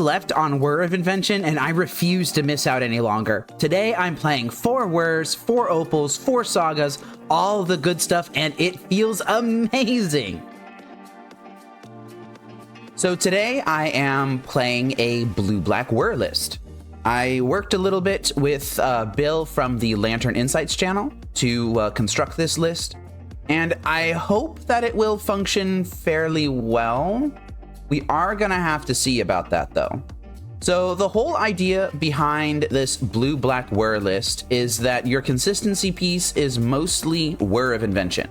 left on Whir of Invention, and I refuse to miss out any longer. Today, I'm playing 4 Whirs, 4 Opals, 4 Sagas, all the good stuff, and it feels amazing. So today, I am playing a blue-black Whir list. I worked a little bit with Bill from the Lantern Insights channel to construct this list, and I hope that it will function fairly well. We are gonna have to see about that though. So the whole idea behind this blue-black Whir list is that your consistency piece is mostly Whir of Invention.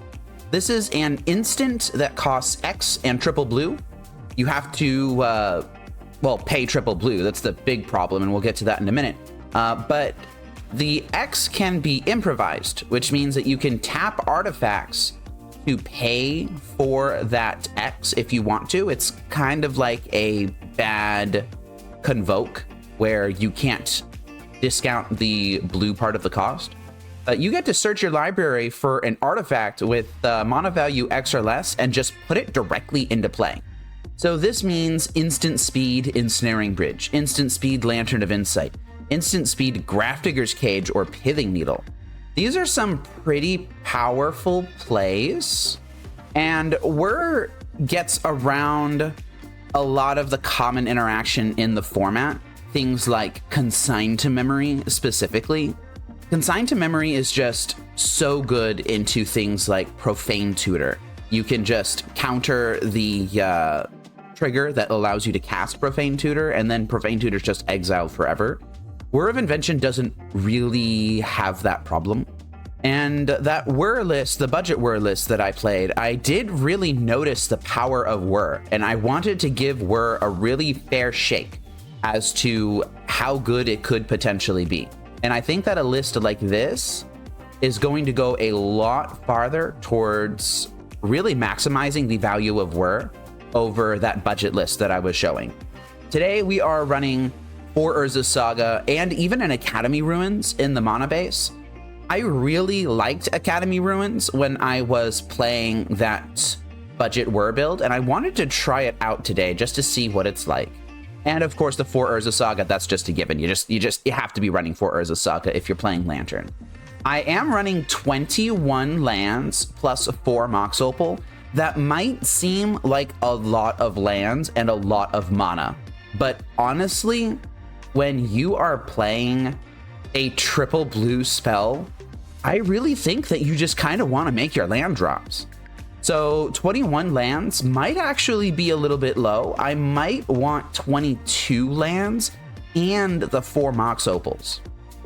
This is an instant that costs X and triple blue. You have to, well, pay triple blue. That's the big problem, and we'll get to that in a minute. But the X can be improvised, which means that you can tap artifacts to pay for that X if you want to. It's kind of like a bad convoke where you can't discount the blue part of the cost. You get to search your library for an artifact with mana value X or less and just put it directly into play. So this means instant speed Ensnaring Bridge, instant speed Lantern of Insight, instant speed Grafdigger's Cage or Pithing Needle. These are some pretty powerful plays, and Whir gets around a lot of the common interaction in the format, things like Consign to Memory specifically. Consign to Memory is just so good into things like Profane Tutor. You can just counter the trigger that allows you to cast Profane Tutor, and then Profane Tutor's just exiled forever. Whir of Invention doesn't really have that problem. And that Whir list, the budget Whir list that I played, I did really notice the power of Whir, and I wanted to give Whir a really fair shake as to how good it could potentially be. And I think that a list like this is going to go a lot farther towards really maximizing the value of Whir over that budget list that I was showing. Today we are running 4 Urza's Saga and even an Academy Ruins in the mana base. I really liked Academy Ruins when I was playing that budget Whir build, and I wanted to try it out today just to see what it's like. And of course the 4 Urza's Saga, that's just a given. You have to be running 4 Urza's Saga if you're playing Lantern. I am running 21 lands plus 4 Mox Opal. That might seem like a lot of lands and a lot of mana, but honestly, when you are playing a triple blue spell, I really think that you just kind of want to make your land drops. So 21 lands might actually be a little bit low. I might want 22 lands and the 4 Mox Opals.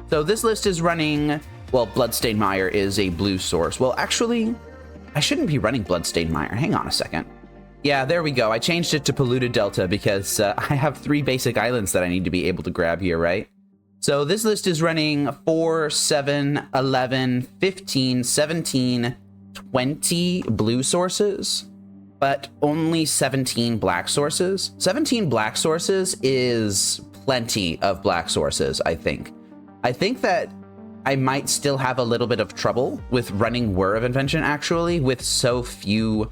So this list is running, well, Bloodstained Mire is a blue source. Well, actually, I shouldn't be running Bloodstained Mire. Hang on a second. Yeah, there we go. I changed it to Polluted Delta because I have 3 basic islands that I need to be able to grab here, right? So this list is running 4, 7, 11, 15, 17, 20 blue sources, but only 17 black sources. 17 black sources is plenty of black sources, I think. I think that I might still have a little bit of trouble with running Whir of Invention, actually, with so few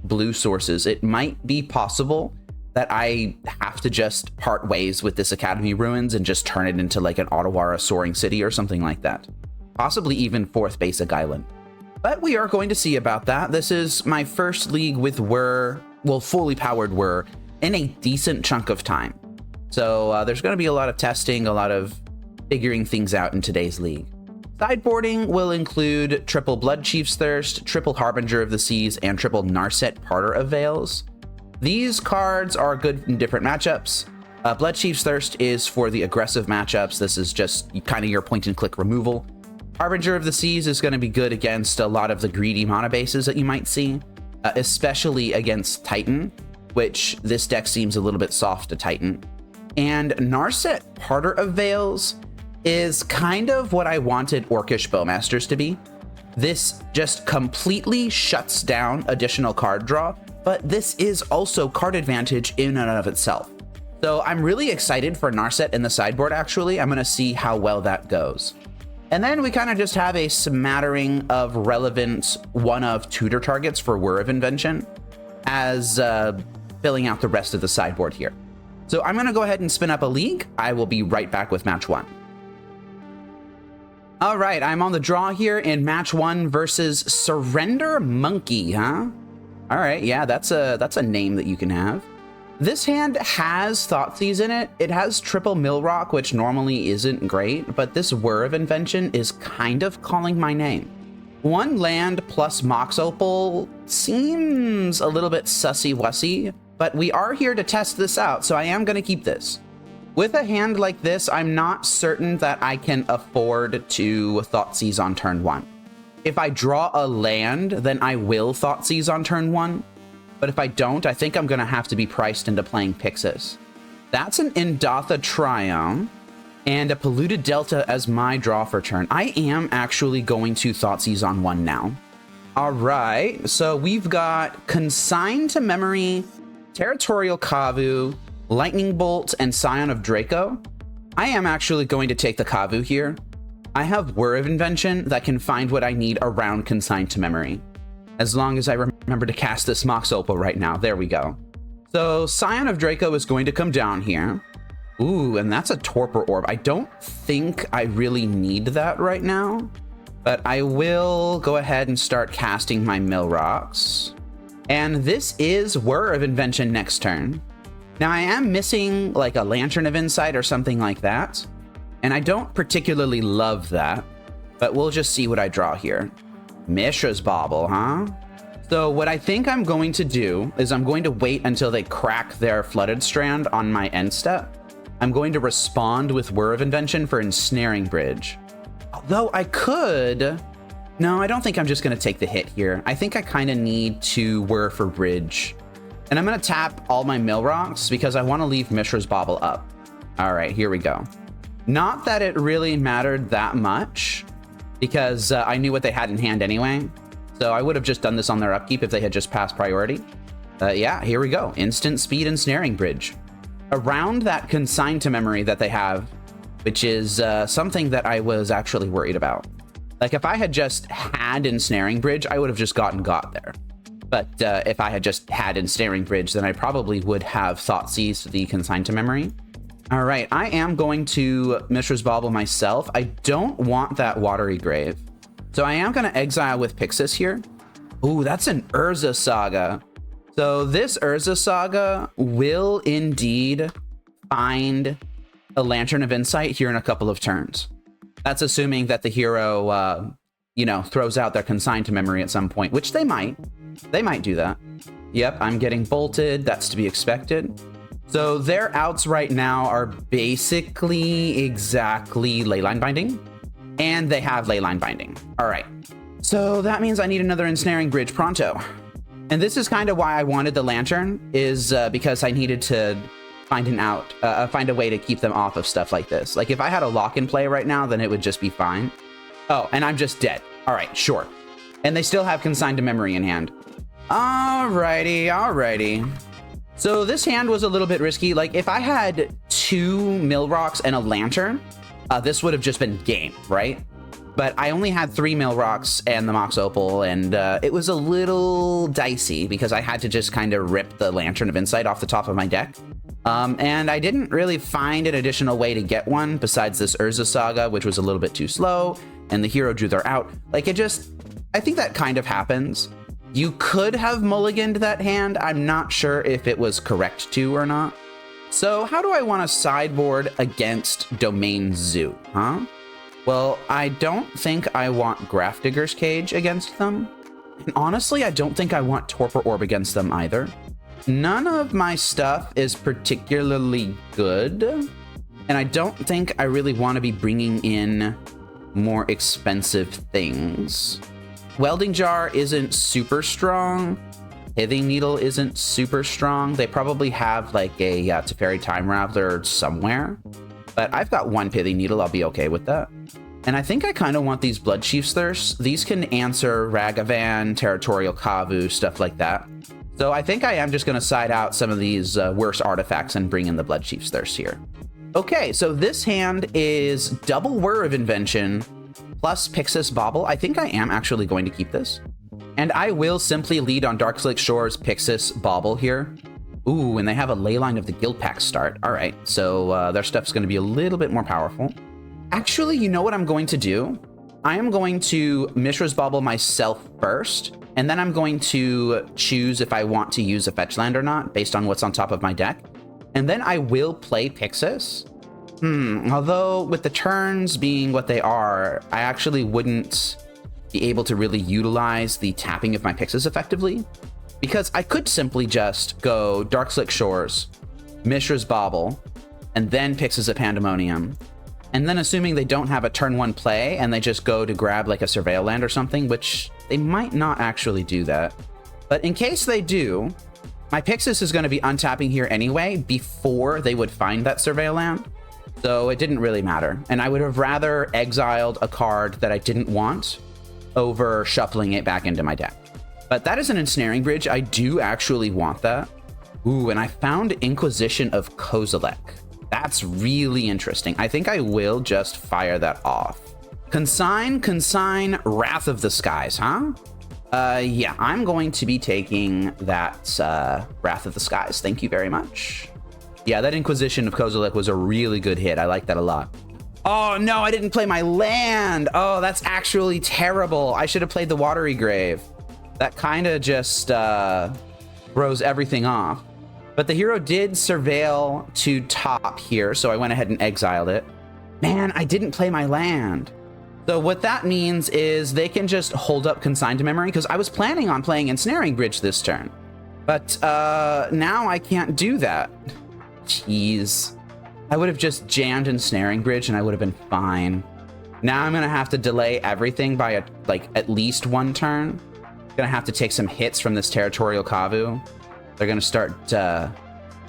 blue sources. It might be possible that I have to just part ways with this Academy Ruins and just turn it into like an Ottawara Soaring City or something like that. Possibly even 4th basic island. But we are going to see about that. This is my first league with Whir, well, fully powered Whir, in a decent chunk of time. So there's going to be a lot of testing, a lot of figuring things out in today's league. Sideboarding will include triple Blood Chief's Thirst, triple Harbinger of the Seas, and triple Narset Parter of Veils. These cards are good in different matchups. Blood Chief's Thirst is for the aggressive matchups. This is just kind of your point and click removal. Harbinger of the Seas is going to be good against a lot of the greedy mana bases that you might see, especially against Titan, which this deck seems a little bit soft to Titan. And Narset Parter of Veils is kind of what I wanted Orcish Bowmasters to be. This just completely shuts down additional card draw, but this is also card advantage in and of itself. So I'm really excited for Narset in the sideboard, actually. I'm going to see how well that goes. And then we kind of just have a smattering of relevant one of tutor targets for Whir of Invention as filling out the rest of the sideboard here. So I'm going to go ahead and spin up a league. I will be right back with match 1. All right, I'm on the draw here in match 1 versus SurrenderMonkey, huh? All right, yeah, that's a name that you can have. This hand has Thoughtseize in it. It has triple Millrock, which normally isn't great, but this Whir of Invention is kind of calling my name. 1 land plus Mox Opal seems a little bit sussy-wussy, but we are here to test this out, so I am going to keep this. With a hand like this, I'm not certain that I can afford to Thoughtseize on turn 1. If I draw a land, then I will Thoughtseize on turn 1. But if I don't, I think I'm going to have to be priced into playing Pyxis. That's an Indatha Triumph and a Polluted Delta as my draw for turn. I am actually going to Thoughtseize on 1 now. All right, so we've got Consign to Memory, Territorial Kavu, Lightning Bolt, and Scion of Draco. I am actually going to take the Kavu here. I have Whir of Invention that can find what I need around Consign to Memory. As long as I remember to cast this Mox Opal right now. There we go. So Scion of Draco is going to come down here. Ooh, and that's a Torpor Orb. I don't think I really need that right now, but I will go ahead and start casting my Mill Rocks. And this is Whir of Invention next turn. Now I am missing like a Lantern of Insight or something like that, and I don't particularly love that, but we'll just see what I draw here. Mishra's Bauble, huh? So what I think I'm going to do is I'm going to wait until they crack their Flooded Strand on my end step. I'm going to respond with Whir of Invention for Ensnaring Bridge. Although I could... No, I don't think I'm just going to take the hit here. I think I kind of need to Whir for Bridge. And I'm going to tap all my Mill Rocks because I want to leave Mishra's Bauble up. All right, here we go. Not that it really mattered that much because I knew what they had in hand anyway. So I would have just done this on their upkeep if they had just passed priority. Yeah, here we go. Instant Speed Ensnaring Bridge. Around that Consign to Memory that they have, which is something that I was actually worried about. Like if I had just had Ensnaring Bridge, I would have just got there. But if I had just had Ensnaring Bridge, then I probably would have Thoughtseize the Consign to Memory. All right, I am going to Mishra's Bauble myself. I don't want that Watery Grave. So I am going to exile with Pyxis here. Ooh, that's an Urza Saga. So this Urza Saga will indeed find a Lantern of Insight here in a couple of turns. That's assuming that the hero, throws out their Consign to Memory at some point, which they might. They might do that. Yep, I'm getting bolted. That's to be expected. So their outs right now are basically exactly Leyline Binding. And they have Leyline Binding. All right. So that means I need another Ensnaring Bridge pronto. And this is kind of why I wanted the Lantern, is because I needed to find a way to keep them off of stuff like this. Like if I had a lock in play right now, then it would just be fine. Oh, and I'm just dead. All right, sure. And they still have Consign to Memory in hand. Alrighty. So this hand was a little bit risky. Like if I had 2 Mill Rocks and a Lantern, this would have just been game, right? But I only had 3 Mill Rocks and the Mox Opal, and it was a little dicey because I had to just kind of rip the Lantern of Insight off the top of my deck. And I didn't really find an additional way to get one besides this Urza Saga, which was a little bit too slow, and the hero drew their out. Like I think that kind of happens. You could have mulliganed that hand. I'm not sure if it was correct to or not. So how do I want to sideboard against Domain Zoo, huh? Well, I don't think I want Grafdigger's Cage against them. And honestly, I don't think I want Torpor Orb against them either. None of my stuff is particularly good. And I don't think I really want to be bringing in more expensive things. Welding Jar isn't super strong. Pithing Needle isn't super strong. They probably have like a Teferi Time Raveler somewhere. But I've got 1 Pithing Needle. I'll be okay with that. And I think I kind of want these Bloodchief's Thirst. These can answer Ragavan, Territorial Kavu, stuff like that. So I think I am just going to side out some of these worse artifacts and bring in the Bloodchief's Thirst here. Okay, so this hand is double Whir of Invention plus Pyxis Bauble. I think I am actually going to keep this. And I will simply lead on Darkslick Shore's Pyxis Bauble here, Ooh, and they have a Leyline of the Guildpact start. All right, so their stuff's going to be a little bit more powerful. Actually, you know what I'm going to do? I am going to Mishra's Bauble myself first, and then I'm going to choose if I want to use a fetch land or not, based on what's on top of my deck. And then I will play Pyxis. Although with the turns being what they are, I actually wouldn't be able to really utilize the tapping of my Pyxis effectively, because I could simply just go Darkslick Shores, Mishra's Bauble, and then Pyxis of Pandemonium. And then assuming they don't have a turn 1 play and they just go to grab like a Surveil land or something, which they might not actually do that. But in case they do, my Pyxis is going to be untapping here anyway before they would find that Surveil land. So it didn't really matter. And I would have rather exiled a card that I didn't want over shuffling it back into my deck. But that is an Ensnaring Bridge. I do actually want that. Ooh, and I found Inquisition of Kozilek. That's really interesting. I think I will just fire that off. Consign, Wrath of the Skies, huh? Yeah, I'm going to be taking that Wrath of the Skies. Thank you very much. Yeah, that Inquisition of Kozilek was a really good hit. I like that a lot. Oh, no, I didn't play my land. Oh, that's actually terrible. I should have played the Watery Grave. That kind of just throws everything off. But the hero did Surveil to top here, so I went ahead and exiled it. Man, I didn't play my land. So what that means is they can just hold up Consigned to Memory, because I was planning on playing Ensnaring Bridge this turn. But now I can't do that. Jeez. I would have just jammed Ensnaring Bridge and I would have been fine. Now I'm going to have to delay everything by at least 1 turn. Going to have to take some hits from this Territorial Kavu. They're going to start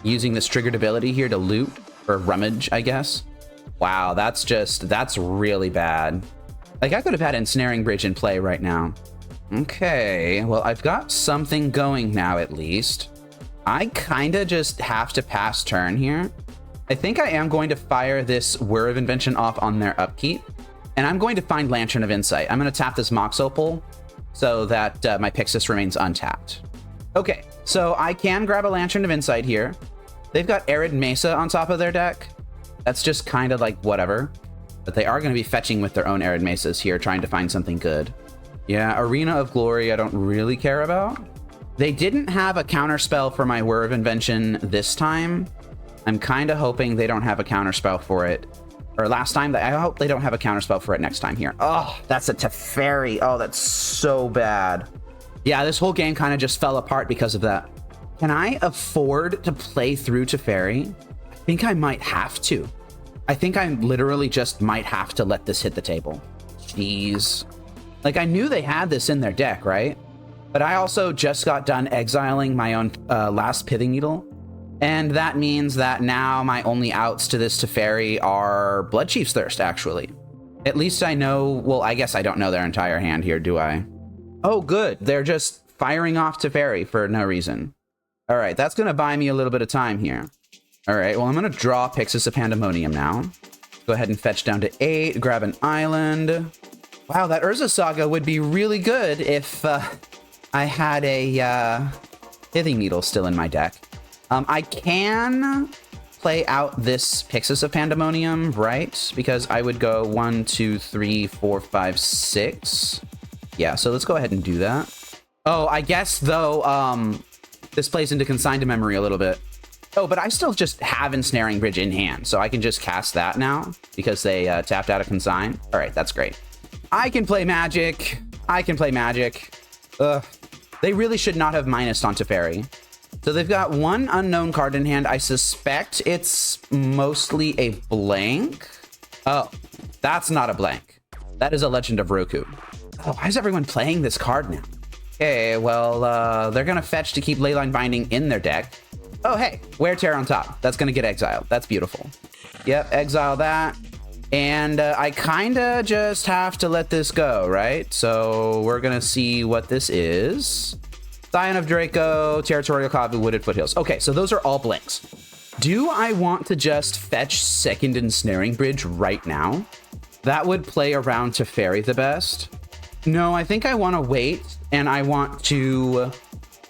using this triggered ability here to loot, or rummage, I guess. Wow, that's really bad. Like, I could have had Ensnaring Bridge in play right now. Okay, well, I've got something going now, at least. I kind of just have to pass turn here. I think I am going to fire this Whir of Invention off on their upkeep, and I'm going to find Lantern of Insight. I'm going to tap this Mox Opal so that my Pyxis remains untapped. Okay, so I can grab a Lantern of Insight here. They've got Arid Mesa on top of their deck. That's just kind of like whatever. But they are going to be fetching with their own Arid Mesas here, trying to find something good. Yeah, Arena of Glory I don't really care about. They didn't have a counterspell for my Whir of Invention this time. I'm kind of hoping they don't have a counterspell for it. Or last time, I hope they don't have a counterspell for it next time here. Oh, that's a Teferi. Oh, that's so bad. Yeah, this whole game kind of just fell apart because of that. Can I afford to play through Teferi? I think I might have to. I think I literally just might have to let this hit the table. Jeez. Like, I knew they had this in their deck, right? But I also just got done exiling my own last Pithing Needle. And that means that now my only outs to this Teferi are Bloodchief's Thirst, actually. At least I know, well, I guess I don't know their entire hand here, do I? Oh, good. They're just firing off Teferi for no reason. All right, that's going to buy me a little bit of time here. All right, well, I'm going to draw Pyxis of Pandemonium now. Go ahead and fetch down to 8, grab an island. Wow, that Urza Saga would be really good if I had a Pithing Needle still in my deck. I can play out this Pyxis of Pandemonium, right? Because I would go 1, 2, 3, 4, 5, 6. Yeah, so let's go ahead and do that. Oh, I guess, though, this plays into Consigned to Memory a little bit. Oh, but I still just have Ensnaring Bridge in hand, so I can just cast that now because they tapped out a Consign. All right, that's great. I can play Magic. I can play Magic. Ugh. They really should not have minused on Teferi. So they've got 1 unknown card in hand. I suspect it's mostly a blank. Oh, that's not a blank. That is a Legend of Roku. Oh, why is everyone playing this card now? Okay, well, they're going to fetch to keep Leyline Binding in their deck. Oh, hey, Wear Tear on top. That's going to get exiled. That's beautiful. Yep, exile that. And I kind of just have to let this go, right? So we're going to see what this is. Scion of Draco, Territorial Kavu, Wooded Foothills. Okay, so those are all blanks. Do I want to just fetch second Ensnaring Bridge right now? That would play around Teferi the best. No, I think I want to wait, and I want to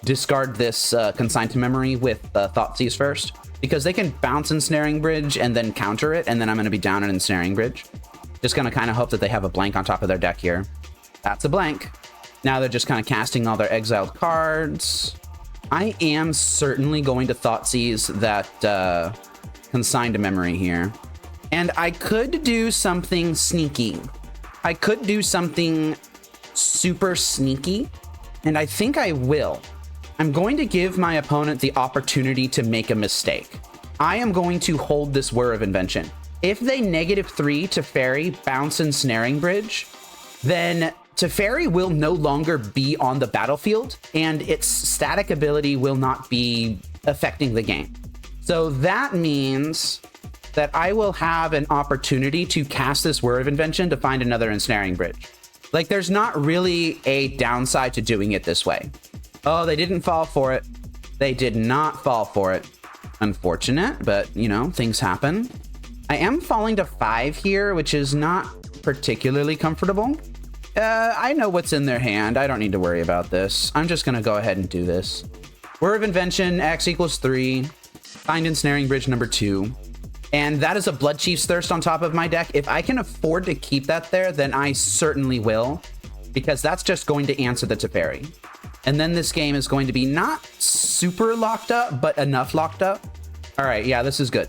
discard this consign to memory with Thoughtseize first, because they can bounce Ensnaring Bridge and then counter it, and then I'm going to be down an Ensnaring Bridge. Just going to kind of hope that they have a blank on top of their deck here. That's a blank. Now they're just kind of casting all their exiled cards. I am certainly going to Thoughtseize that consign to memory here. And I could do something sneaky. I could do something super sneaky, and I think I will. I'm going to give my opponent the opportunity to make a mistake. I am going to hold this Whir of Invention. If they -3 Teferi bounce Ensnaring Bridge, then Teferi will no longer be on the battlefield, and its static ability will not be affecting the game. So that means that I will have an opportunity to cast this Whir of Invention to find another Ensnaring Bridge. Like, there's not really a downside to doing it this way. Oh, they didn't fall for it. They did not fall for it. Unfortunate, but, you know, things happen. I am falling to 5 here, which is not particularly comfortable. I know what's in their hand. I don't need to worry about this. I'm just going to go ahead and do this. Whir of Invention, X = 3. Find Ensnaring Bridge number 2. And that is a Blood Chief's Thirst on top of my deck. If I can afford to keep that there, then I certainly will, because that's just going to answer the Teferi. And then this game is going to be not super locked up, but enough locked up. All right, yeah, this is good.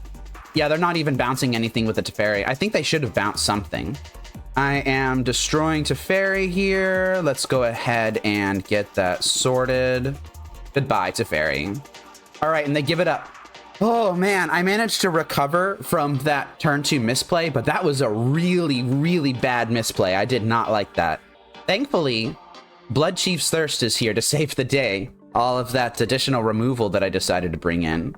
Yeah, they're not even bouncing anything with the Teferi. I think they should have bounced something. I am destroying Teferi here. Let's go ahead and get that sorted. Goodbye, Teferi. All right, and they give it up. Oh, man, I managed to recover from that turn 2 misplay, but that was a really, really bad misplay. I did not like that. Thankfully, Blood Chief's Thirst is here to save the day. All of that additional removal that I decided to bring in.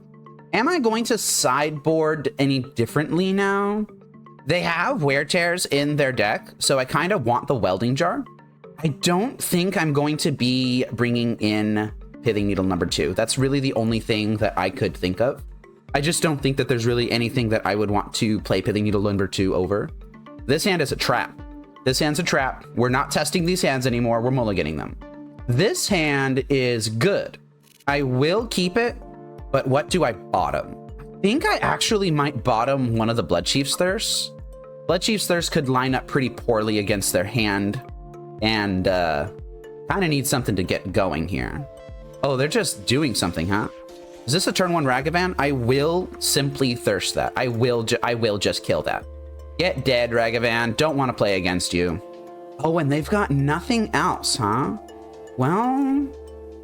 Am I going to sideboard any differently now? They have Wear Tears in their deck, so I kind of want the Welding Jar. I don't think I'm going to be bringing in Pithing Needle number 2. That's really the only thing that I could think of. I just don't think that there's really anything that I would want to play Pithing Needle number 2 over. This hand is a trap. This hand's a trap. We're not testing these hands anymore. We're mulliganing them. This hand is good. I will keep it, but what do I bottom? I think I actually might bottom one of the Blood Chief's Thirsts. Blood Chief's Thirst could line up pretty poorly against their hand, and kind of need something to get going here. Oh, they're just doing something, huh? Is this a turn 1 Ragavan? I will simply Thirst that. I will just kill that. Get dead, Ragavan. Don't want to play against you. Oh, and they've got nothing else, huh? Well,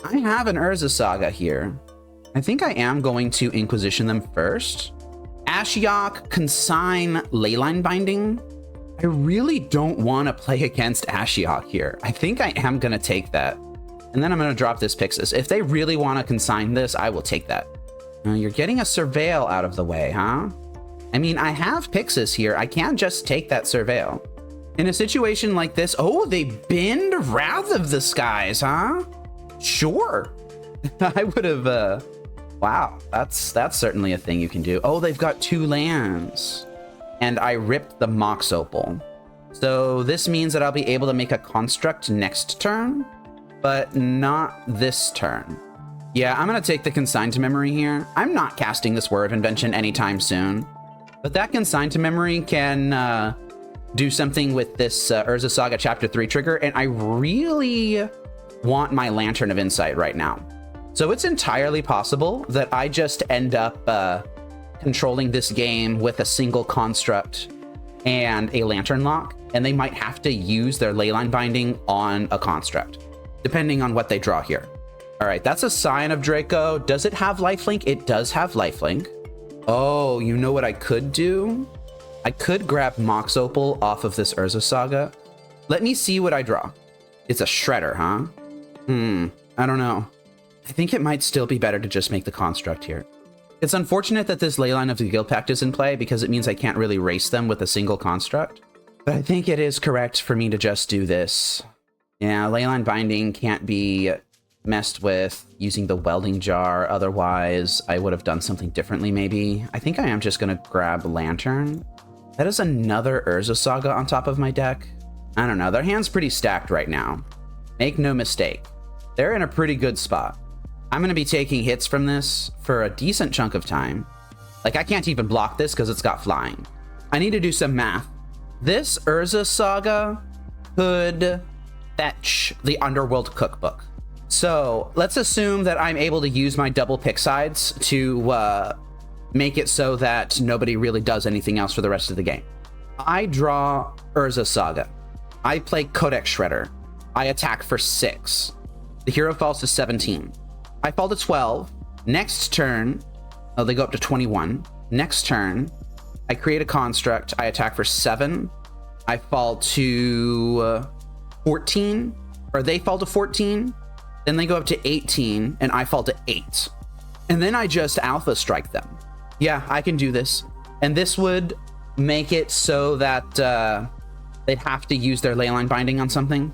I have an Urza Saga here. I think I am going to Inquisition them first. Ashiok, Consign, Leyline Binding. I really don't want to play against Ashiok here. I think I am going to take that. And then I'm going to drop this Pyxis. If they really want to consign this, I will take that. You're getting a Surveil out of the way, huh? I mean, I have Pyxis here. I can't just take that Surveil. In a situation like this, oh, they bend Wrath of the Skies, huh? Sure. I would have, wow, that's certainly a thing you can do. Oh, they've got 2 lands. And I ripped the Mox Opal. So this means that I'll be able to make a construct next turn, but not this turn. Yeah, I'm going to take the Consign to Memory here. I'm not casting this Whir of Invention anytime soon. But that Consign to Memory can do something with this Urza Saga Chapter 3 trigger, and I really want my Lantern of Insight right now. So it's entirely possible that I just end up controlling this game with a single construct and a Lantern Lock, and they might have to use their Leyline Binding on a construct, depending on what they draw here. All right, that's a Scion of Draco. Does it have lifelink? It does have lifelink. Oh, you know what I could do? I could grab Mox Opal off of this Urza Saga. Let me see what I draw. It's a Shredder, huh? I don't know. I think it might still be better to just make the construct here. It's unfortunate that this Leyline of the Guild Pact is in play because it means I can't really race them with a single construct. But I think it is correct for me to just do this. Yeah, Leyline Binding can't be messed with using the Welding Jar. Otherwise, I would have done something differently maybe. I think I am just going to grab Lantern. That is another Urza Saga on top of my deck. I don't know. Their hand's pretty stacked right now. Make no mistake. They're in a pretty good spot. I'm going to be taking hits from this for a decent chunk of time. Like, I can't even block this because it's got flying. I need to do some math. This Urza Saga could fetch the Underworld Cookbook. So let's assume that I'm able to use my double pick sides to make it so that nobody really does anything else for the rest of the game. I draw Urza Saga. I play Codex Shredder. I attack for 6. The hero falls to 17. I fall to 12. Next turn, oh, they go up to 21. Next turn, I create a construct. I attack for 7. I fall to 14, or they fall to 14. Then they go up to 18, and I fall to 8. And then I just alpha strike them. Yeah, I can do this. And this would make it so that they'd have to use their leyline binding on something,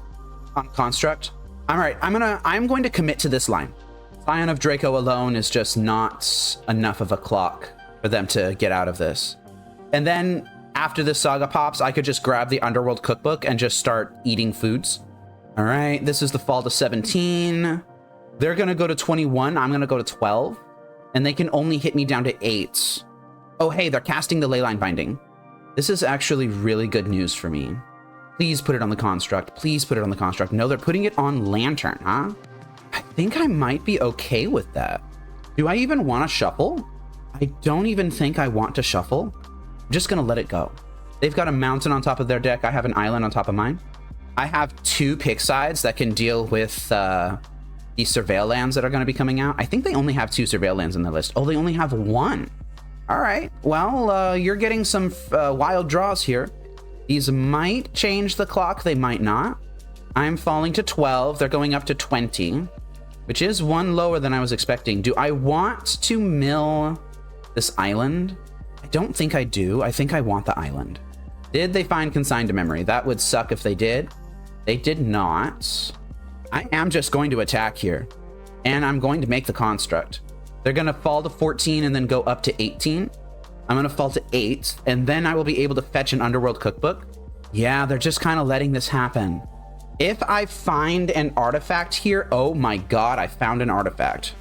on construct. All right, I'm going to commit to this line. Scion of Draco alone is just not enough of a clock for them to get out of this. And then after this saga pops, I could just grab the Underworld Cookbook and just start eating foods. All right, this is the fall to 17. They're gonna go to 21, I'm gonna go to 12. And they can only hit me down to 8. Oh, hey, they're casting the leyline binding. This is actually really good news for me. Please put it on the construct. Please put it on the construct. No, they're putting it on Lantern, huh? I think I might be okay with that. Do I even want to shuffle? I don't even think I want to shuffle. I'm just going to let it go. They've got a mountain on top of their deck. I have an island on top of mine. I have 2 pick sides that can deal with the surveil lands that are going to be coming out. I think they only have 2 surveil lands in their list. Oh, they only have 1. All right. Well, you're getting some wild draws here. These might change the clock. They might not. I'm falling to 12. They're going up to 20, which is 1 lower than I was expecting. Do I want to mill this island? I don't think I do. I think I want the island. Did they find Consigned to Memory? That would suck if they did. They did not. I am just going to attack here, and I'm going to make the construct. They're going to fall to 14 and then go up to 18. I'm going to fall to 8, and then I will be able to fetch an Underworld Cookbook. Yeah, they're just kind of letting this happen. If I find an artifact here, oh my god, I found an artifact.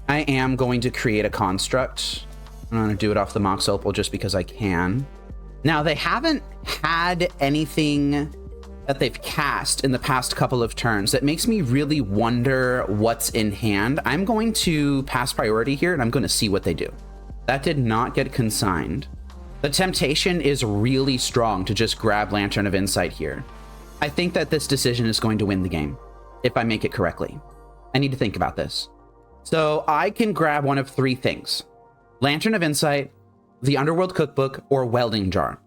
I am going to create a construct. I'm going to do it off the Mox Opal just because I can. Now, they haven't had anything that they've cast in the past couple of turns that makes me really wonder what's in hand. I'm going to pass priority here, and I'm going to see what they do. That did not get consigned. The temptation is really strong to just grab Lantern of Insight here. I think that this decision is going to win the game, if I make it correctly. I need to think about this. So I can grab one of 3 things. Lantern of Insight, the Underworld Cookbook, or Welding Jar.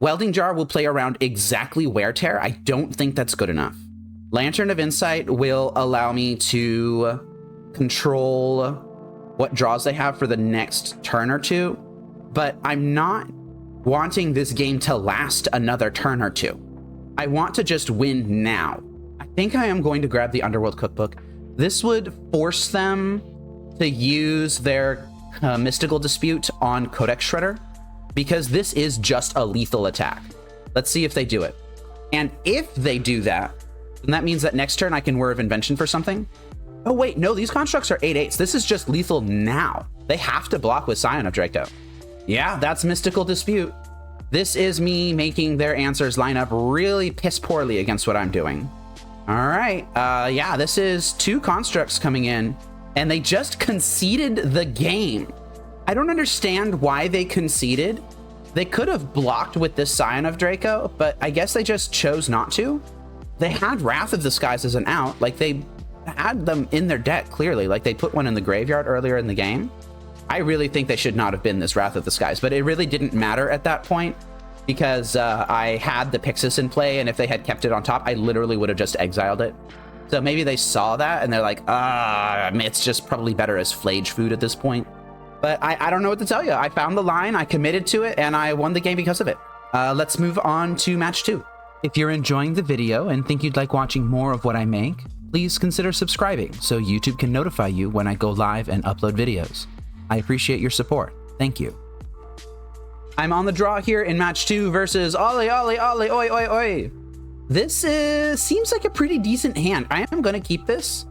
Welding Jar will play around exactly Wear Tear. I don't think that's good enough. Lantern of Insight will allow me to control what draws they have for the next turn or 2, but I'm not wanting this game to last another turn or 2. I want to just win now. I think I am going to grab the Underworld Cookbook. This would force them to use their Mystical Dispute on Codex Shredder, because this is just a lethal attack. Let's see if they do it. And if they do that, then that means that next turn I can Whir of Invention for something. Oh wait, no, these constructs are 8/8s. This is just lethal now. They have to block with Scion of Draco. Yeah, that's Mystical Dispute. This is me making their answers line up really piss poorly against what I'm doing. All right, yeah, this is 2 constructs coming in, and they just conceded the game. I don't understand why they conceded. They could have blocked with this Scion of Draco, but I guess they just chose not to. They had Wrath of the Skies as an out. Like, they had them in their deck, clearly. Like, they put one in the graveyard earlier in the game. I really think they should not have been this Wrath of the Skies, but it really didn't matter at that point because I had the Pyxis in play, and if they had kept it on top, I literally would have just exiled it. So maybe they saw that, and they're like, it's just probably better as flage food at this point. But I don't know what to tell you. I found the line, I committed to it, and I won the game because of it. Let's move on to match 2. If you're enjoying the video and think you'd like watching more of what I make, please consider subscribing so YouTube can notify you when I go live and upload videos. I appreciate your support. Thank you. I'm on the draw here in match 2 versus Ollie, Ollie, Ollie, oi, oi, oi. This seems like a pretty decent hand. I am going to keep this.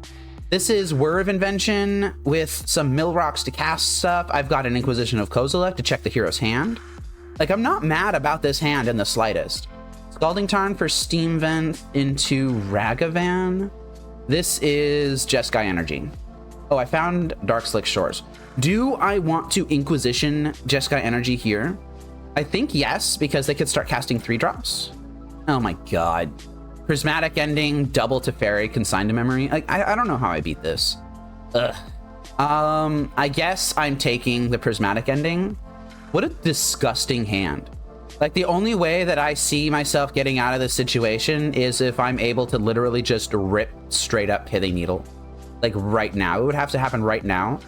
This is Whir of Invention with some mill rocks to cast stuff. I've got an Inquisition of Kozilek to check the hero's hand. Like, I'm not mad about this hand in the slightest. Scalding Tarn for Steam Vent into Ragavan. This is Jeskai Energy. Oh, I found Dark Slick Shores. Do I want to Inquisition Jeskai Energy here? I think yes, because they could start casting 3-drops. Oh my god. Prismatic Ending, double to Fairy, Consign to Memory. Like, I don't know how I beat this. Ugh. I guess I'm taking the Prismatic Ending. What a disgusting hand. Like, the only way that I see myself getting out of this situation is if I'm able to literally just rip straight up Pithing Needle. Like, right now. It would have to happen right now.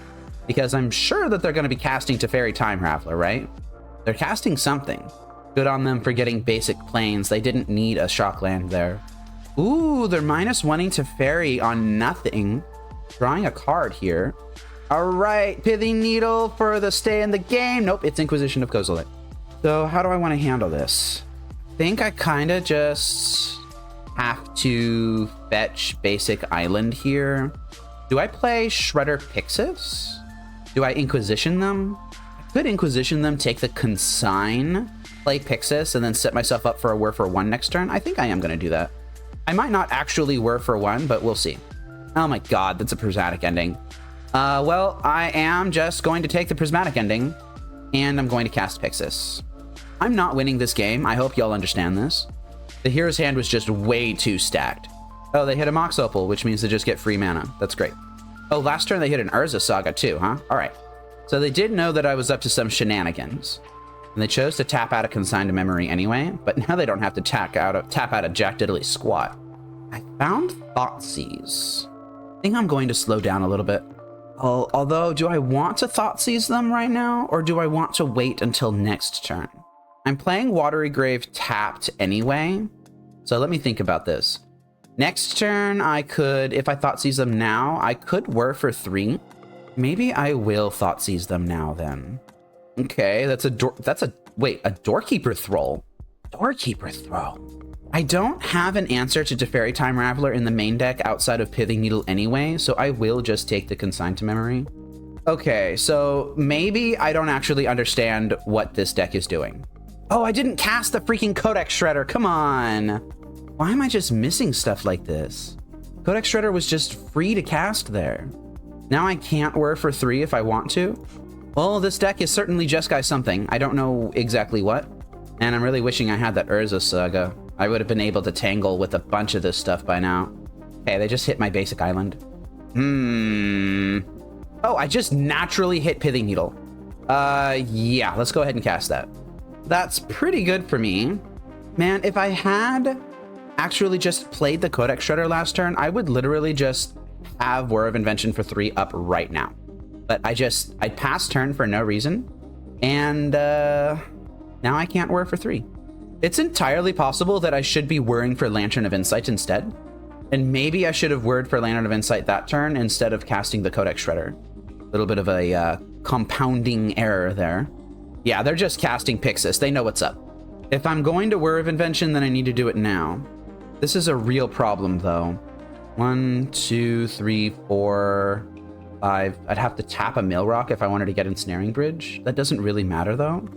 Because I'm sure that they're going to be casting Teferi Time Raffler, right? They're casting something. Good on them for getting basic planes. They didn't need a shock land there. Ooh, they're -1ing Teferi on nothing. Drawing a card here. All right, Pithing Needle for the stay in the game. Nope, it's Inquisition of Kozilek. So how do I want to handle this? I think I kind of just have to fetch basic island here. Do I play Shredder Pyxis? Do I Inquisition them? I could Inquisition them, take the Consign, play Pyxis, and then set myself up for a Whir for 1 next turn. I think I am going to do that. I might not actually Whir for 1, but we'll see. Oh my god, that's a Prismatic Ending. Well, I am just going to take the Prismatic Ending, and I'm going to cast Pyxis. I'm not winning this game. I hope y'all understand this. The hero's hand was just way too stacked. Oh, they hit a Mox Opal, which means they just get free mana. That's great. Oh, last turn they hit an Urza Saga too, huh? All right. So they did know that I was up to some shenanigans. And they chose to tap out a Consign to Memory anyway, but now they don't have to tap out a Jack Diddley Squat. I found Thoughtseize. I think I'm going to slow down a little bit. Although, do I want to Thoughtseize them right now, or do I want to wait until next turn? I'm playing Watery Grave tapped anyway, so let me think about this. Next turn, I could, if I Thoughtseize them now, I could Whir for 3. Maybe I will Thoughtseize them now then. Okay, that's a Doorkeeper Thrall. Doorkeeper Thrall. I don't have an answer to Teferi Time Raveler in the main deck outside of Pithing Needle anyway, so I will just take the Consign to Memory. Okay, so maybe I don't actually understand what this deck is doing. Oh, I didn't cast the freaking Codex Shredder, come on! Why am I just missing stuff like this? Codex Shredder was just free to cast there. Now I can't Whir for 3 if I want to? Well, this deck is certainly Jeskai something. I don't know exactly what. And I'm really wishing I had that Urza Saga. I would have been able to tangle with a bunch of this stuff by now. Okay, they just hit my basic island. Oh, I just naturally hit Pithing Needle. Yeah, let's go ahead and cast that. That's pretty good for me. Man, if I had actually just played the Codex Shredder last turn, I would literally just have Whir of Invention for 3 up right now. But I passed turn for no reason. And now I can't Whir for 3. It's entirely possible that I should be whirring for Lantern of Insight instead. And maybe I should have whirred for Lantern of Insight that turn instead of casting the Codex Shredder. A little bit of a compounding error there. Yeah, they're just casting Pyxis. They know what's up. If I'm going to Whir of Invention, then I need to do it now. This is a real problem, though. 1, 2, 3, 4, 5. I'd have to tap a Mill Rock if I wanted to get Ensnaring Bridge. That doesn't really matter, though.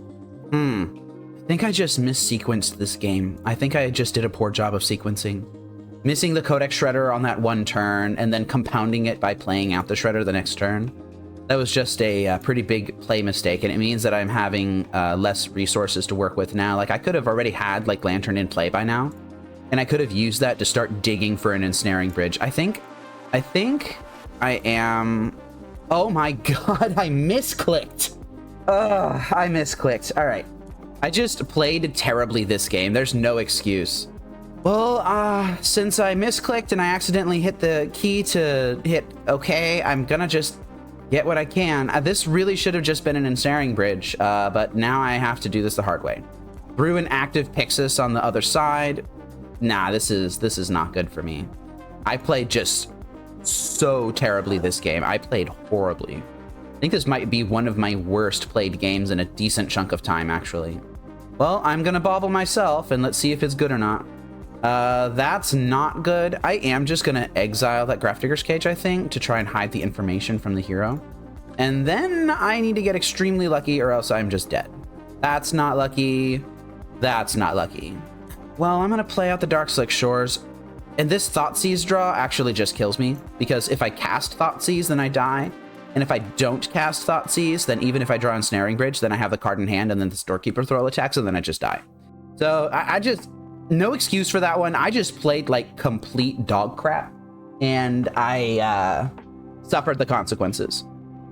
I think I just missequenced this game. I think I just did a poor job of sequencing. Missing the Codex Shredder on that one turn, and then compounding it by playing out the Shredder the next turn. That was just a pretty big play mistake, and it means that I'm having less resources to work with now. Like, I could have already had, like, Lantern in play by now, and I could have used that to start digging for an Ensnaring Bridge. I think I am... Oh my god, I misclicked! Ugh, I misclicked. All right. I just played terribly this game. There's no excuse. Well, since I misclicked and I accidentally hit the key to hit OK, I'm gonna just get what I can. This really should have just been an Ensnaring Bridge, but now I have to do this the hard way. Threw an active Pyxis on the other side. Nah, this is not good for me. I played just so terribly this game. I played horribly. I think this might be one of my worst played games in a decent chunk of time, actually. Well, I'm gonna bobble myself, and let's see if it's good or not. That's not good. I am just gonna exile that Grafdigger's Cage, I think, to try and hide the information from the hero. And then I need to get extremely lucky or else I'm just dead. That's not lucky. That's not lucky. Well, I'm gonna play out the Darkslick Shores. And this Thoughtseize draw actually just kills me, because if I cast Thoughtseize, then I die. And if I don't cast Thoughtseize, then even if I draw Ensnaring Bridge, then I have the card in hand, and then the Storekeeper Thrall attacks, and then I just die. So I just, no excuse for that one. I just played like complete dog crap, and I suffered the consequences.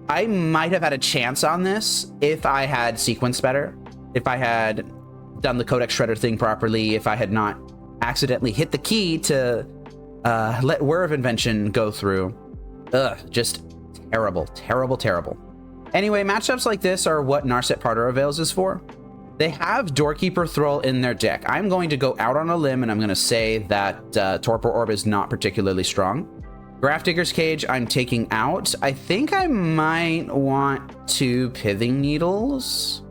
I might have had a chance on this if I had sequenced better, if I had done the Codex Shredder thing properly, if I had not accidentally hit the key to let Whir of Invention go through. Ugh, just terrible, terrible, terrible. Anyway, matchups like this are what Narset Parter of Veils is for. They have Doorkeeper Thrall in their deck. I'm going to go out on a limb and I'm going to say that Torpor Orb is not particularly strong. Grafdigger's Cage I'm taking out. I think I might want to Pithing Needles.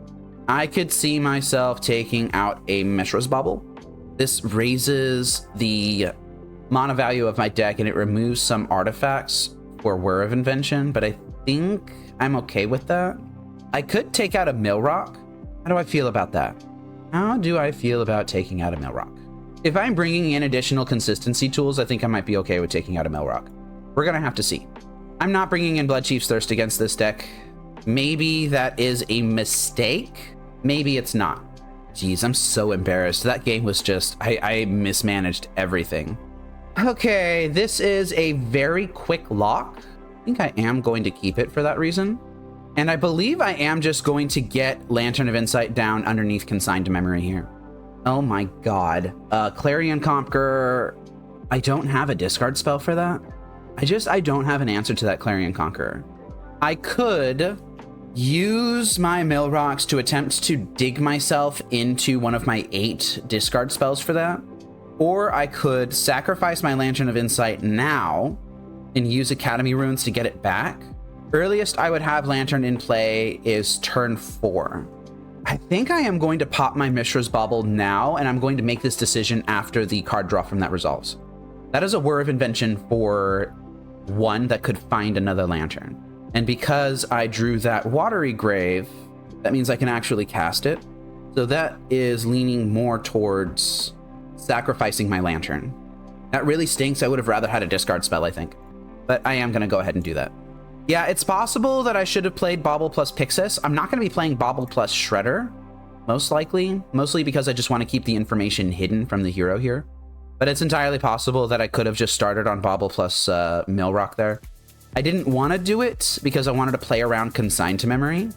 I could see myself taking out a Mishra's Bubble. This raises the mana value of my deck and it removes some artifacts for Whir of Invention, but I think I'm okay with that. I could take out a Millrock. How do I feel about that? How do I feel about taking out a Millrock? If I'm bringing in additional consistency tools, I think I might be okay with taking out a Millrock. We're gonna have to see. I'm not bringing in Bloodchief's Thirst against this deck. Maybe that is a mistake. Maybe it's not. Jeez, I'm so embarrassed. That game was just, I mismanaged everything. Okay, this is a very quick lock. I think I am going to keep it for that reason. And I believe I am just going to get Lantern of Insight down underneath Consigned to Memory here. Oh my god. Clarion Conqueror. I don't have a discard spell for that. I don't have an answer to that Clarion Conqueror. I could use my Millrocks to attempt to dig myself into one of my 8 discard spells for that. Or I could sacrifice my Lantern of Insight now and use Academy Runes to get it back. Earliest I would have Lantern in play is turn 4. I think I am going to pop my Mishra's Bauble now, and I'm going to make this decision after the card draw from that resolves. That is a Whir of Invention for 1 that could find another Lantern. And because I drew that Watery Grave, that means I can actually cast it. So that is leaning more towards sacrificing my Lantern. That really stinks. I would have rather had a discard spell, I think. But I am going to go ahead and do that. Yeah, it's possible that I should have played Bauble plus Pyxis. I'm not going to be playing Bauble plus Shredder, most likely. Mostly because I just want to keep the information hidden from the hero here. But it's entirely possible that I could have just started on Bauble plus Millrock there. I didn't want to do it because I wanted to play around Consigned to Memory,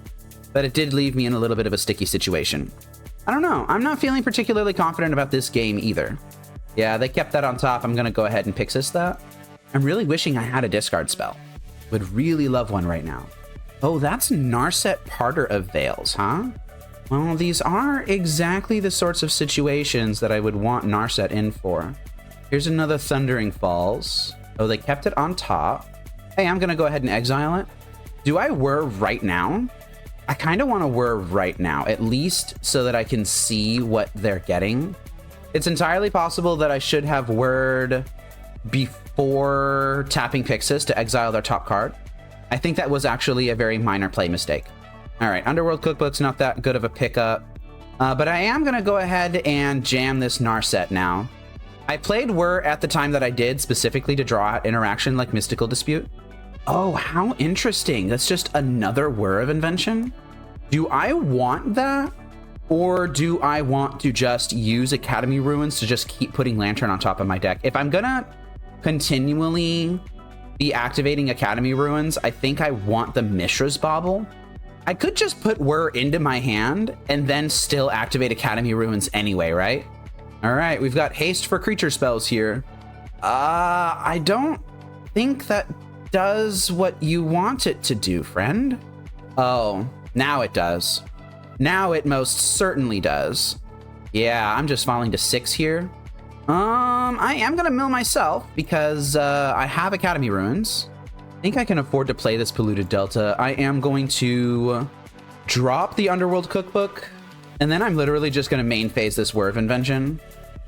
but it did leave me in a little bit of a sticky situation. I don't know. I'm not feeling particularly confident about this game either. Yeah, they kept that on top. I'm going to go ahead and Pyxis that. I'm really wishing I had a discard spell. Would really love one right now. Oh, that's Narset Parter of Veils, huh? Well, these are exactly the sorts of situations that I would want Narset in for. Here's another Thundering Falls. Oh, they kept it on top. Hey, I'm going to go ahead and exile it. Do I Whir right now? I kind of want to Whir right now, at least so that I can see what they're getting. It's entirely possible that I should have Whirred before tapping Pyxis to exile their top card. I think that was actually a very minor play mistake. All right, Underworld Cookbook's not that good of a pickup, but I am going to go ahead and jam this Narset now. I played Whir at the time that I did, specifically to draw out interaction like Mystical Dispute. Oh, how interesting. That's just another Whir of Invention. Do I want that? Or do I want to just use Academy Ruins to just keep putting Lantern on top of my deck? If I'm gonna continually be activating Academy Ruins, I think I want the Mishra's Bauble. I could just put Whir into my hand and then still activate Academy Ruins anyway, right? All right, we've got haste for creature spells here. I don't think that does what you want it to do, friend. Oh, now it does. Now it most certainly does. Yeah, I'm just falling to 6 here. I am gonna mill myself because I have Academy Ruins. I think I can afford to play this Polluted Delta. I am going to drop the Underworld Cookbook, and then I'm literally just gonna main phase this Whir of Invention.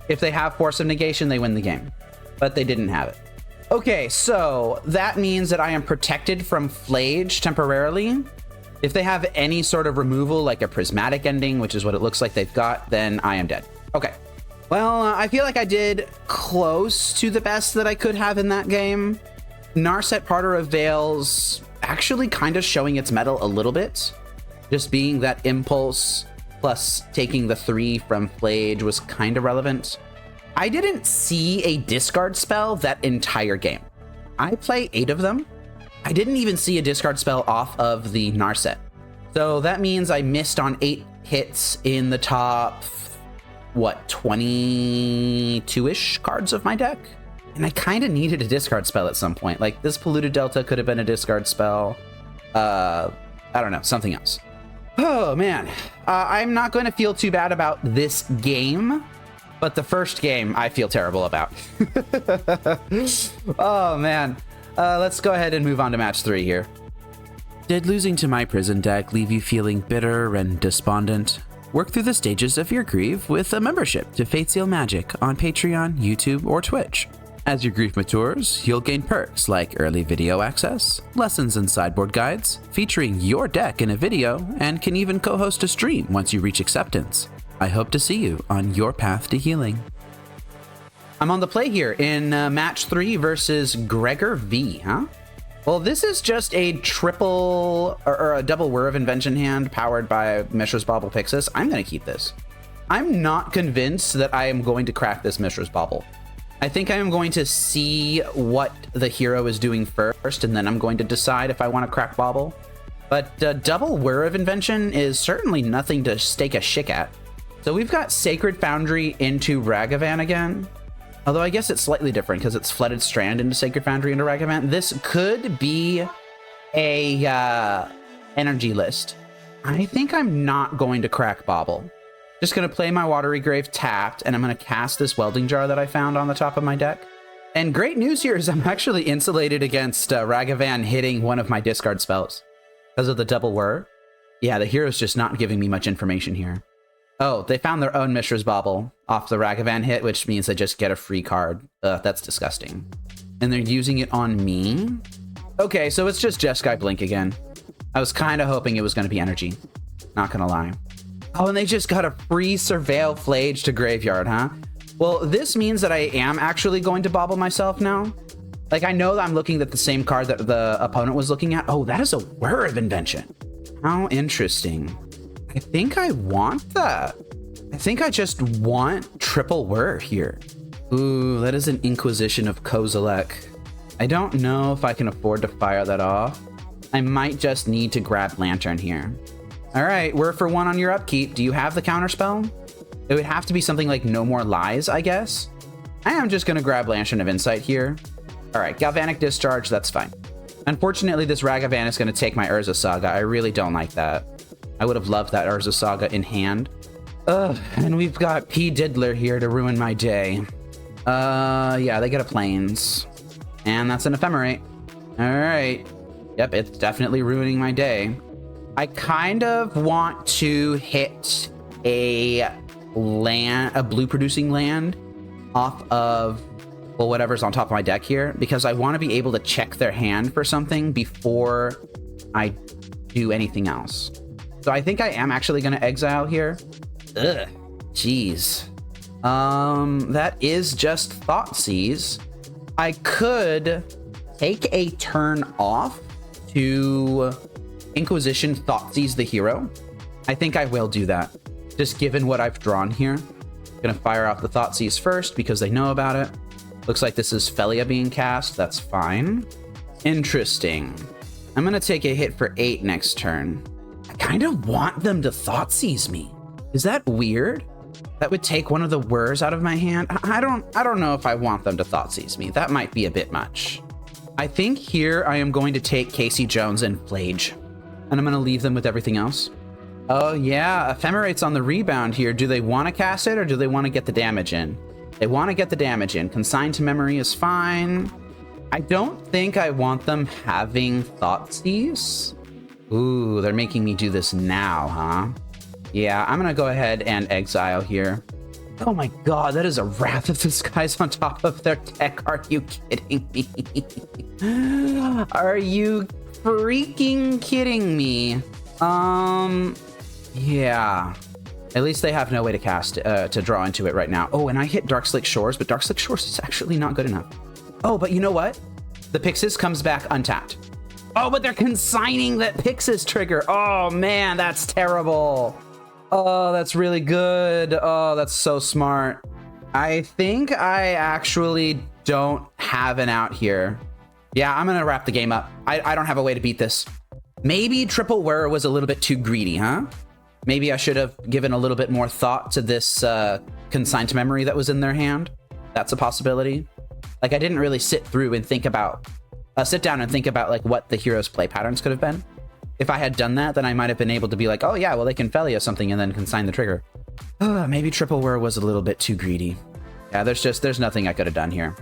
If they have Force of Negation, they win the game. But they didn't have it. Okay, so that means that I am protected from Flage temporarily. If they have any sort of removal, like a Prismatic Ending, which is what it looks like they've got, then I am dead. Okay. Well, I feel like I did close to the best that I could have in that game. Narset Parter of Veils actually kind of showing its mettle a little bit. Just being that impulse plus taking the 3 from Flage was kind of relevant. I didn't see a discard spell that entire game. I play 8 of them. I didn't even see a discard spell off of the Narset. So that means I missed on 8 hits in the top, what, 22-ish cards of my deck? And I kind of needed a discard spell at some point. Like, this Polluted Delta could have been a discard spell. I don't know, something else. Oh, man. I'm not going to feel too bad about this game. But the first game, I feel terrible about. Oh, man. Let's go ahead and move on to match 3 here. Did losing to my prison deck leave you feeling bitter and despondent? Work through the stages of your grief with a membership to Fateseal Magic on Patreon, YouTube, or Twitch. As your grief matures, you'll gain perks like early video access, lessons and sideboard guides, featuring your deck in a video, and can even co-host a stream once you reach acceptance. I hope to see you on your path to healing. I'm on the play here in match 3 versus GregorV, huh? Well, this is just a triple or a double Whir of Invention hand powered by Mishra's Bauble Pyxis. I'm going to keep this. I'm not convinced that I am going to crack this Mishra's Bauble. I think I am going to see what the hero is doing first, and then I'm going to decide if I want to crack Bauble. But double Whir of Invention is certainly nothing to stake a shick at. So we've got Sacred Foundry into Ragavan again. Although I guess it's slightly different because it's Flooded Strand into Sacred Foundry into Ragavan. This could be a energy list. I think I'm not going to crack Bauble. Just going to play my Watery Grave tapped, and I'm going to cast this Welding Jar that I found on the top of my deck. And great news here is I'm actually insulated against Ragavan hitting one of my discard spells because of the double Whir. Yeah, the hero's just not giving me much information here. Oh, they found their own Mishra's Bauble off the Ragavan hit, which means I just get a free card. That's disgusting. And they're using it on me? Okay, so it's just Jeskai Blink again. I was kind of hoping it was going to be energy. Not going to lie. Oh, and they just got a free Surveil Flage to Graveyard, huh? Well, this means that I am actually going to bauble myself now. Like, I know that I'm looking at the same card that the opponent was looking at. Oh, that is a Whir of Invention. How interesting. I think I want that. I think I just want triple Whir here. Ooh, that is an Inquisition of Kozilek. I don't know if I can afford to fire that off. I might just need to grab Lantern here. All right, Whir for 1 on your upkeep. Do you have the counterspell? It would have to be something like No More Lies, I guess. I am just going to grab Lantern of Insight here. All right, Galvanic Discharge, that's fine. Unfortunately, this Ragavan is going to take my Urza Saga. I really don't like that. I would have loved that Urza Saga in hand. Ugh, and we've got P. Diddler here to ruin my day. Yeah, they get a Plains. And that's an Ephemerate. All right. Yep, it's definitely ruining my day. I kind of want to hit a blue-producing land off of, well, whatever's on top of my deck here, because I want to be able to check their hand for something before I do anything else. So I think I am actually going to exile here. Ugh, jeez. That is just Thoughtseize. I could take a turn off to Inquisition Thoughtseize the hero. I think I will do that, just given what I've drawn here. Gonna fire off the Thoughtseize first because they know about it. Looks like this is Felia being cast. That's fine. Interesting. I'm gonna take a hit for 8 next turn. I kind of want them to Thoughtseize me. Is that weird? That would take one of the Whirs out of my hand. I don't know if I want them to Thoughtseize me. That might be a bit much. I think here I am going to take Casey Jones and Flage, and I'm going to leave them with everything else. Oh yeah, Ephemerate's on the rebound here. Do they want to cast it or do they want to get the damage in? They want to get the damage in. Consign to Memory is fine. I don't think I want them having Thoughtseize. Ooh, they're making me do this now, huh? Yeah, I'm going to go ahead and exile here. Oh my god, that is a Wrath of the Skies on top of their deck. Are you kidding me? Are you freaking kidding me? Yeah. At least they have no way to cast, to draw into it right now. Oh, and I hit Darkslick Shores, but Darkslick Shores is actually not good enough. Oh, but you know what? The Pyxis comes back untapped. Oh, but they're consigning that Pyxis trigger. Oh man, that's terrible. Oh, that's really good. Oh, that's so smart. I think I actually don't have an out here. Yeah, I'm gonna wrap the game up. I don't have a way to beat this. Maybe triple Whir was a little bit too greedy, huh? Maybe I should have given a little bit more thought to this consigned memory that was in their hand. That's a possibility. Like, I didn't really sit down and think about like what the hero's play patterns could have been. If I had done that, then I might have been able to be like, oh yeah, well, they can Felia something and then consign the trigger. Maybe triple Whir was a little bit too greedy. Yeah, there's nothing I could have done here.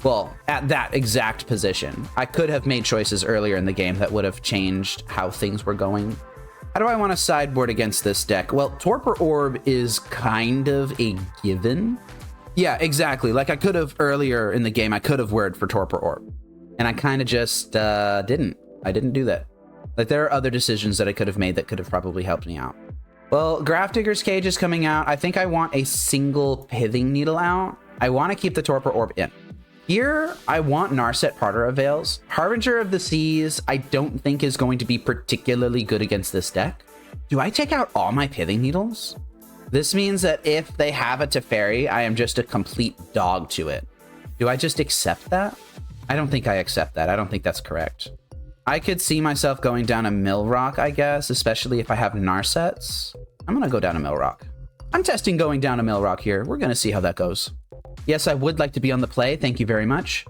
Well, at that exact position, I could have made choices earlier in the game that would have changed how things were going. How do I want to sideboard against this deck? Well, Torpor Orb is kind of a given. Yeah, exactly. Like, I could have earlier in the game, I could have Whirred for Torpor Orb. And I kind of just didn't. I didn't do that. Like, there are other decisions that I could have made that could have probably helped me out. Well, Grafdigger's Cage is coming out. I think I want a single Pithing Needle out. I want to keep the Torpor Orb in. Here, I want Narset Parter of Veils. Harbinger of the Seas, I don't think is going to be particularly good against this deck. Do I take out all my Pithing Needles? This means that if they have a Teferi, I am just a complete dog to it. Do I just accept that? I don't think I accept that. I don't think that's correct. I could see myself going down a Millrock, I guess, especially if I have Narsets. I'm going to go down a Millrock. I'm testing going down a Millrock here. We're going to see how that goes. Yes, I would like to be on the play. Thank you very much.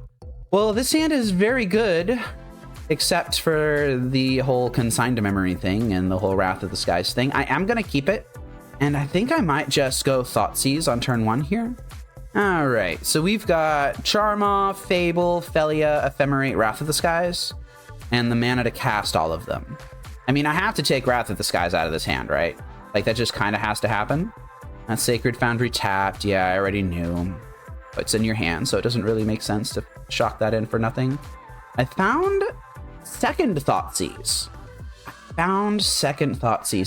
Well, this hand is very good, except for the whole consigned memory thing and the whole Wrath of the Skies thing. I am going to keep it, and I think I might just go Thoughtseize on turn 1 here. All right, so we've got Charmoff, Fable, Felia, Ephemerate, Wrath of the Skies, and the mana to cast all of them. I mean, I have to take Wrath of the Skies out of this hand, right? Like, that just kind of has to happen. That's Sacred Foundry tapped. Yeah, I already knew. It's in your hand, so it doesn't really make sense to shock that in for nothing. I found second Thoughtseize.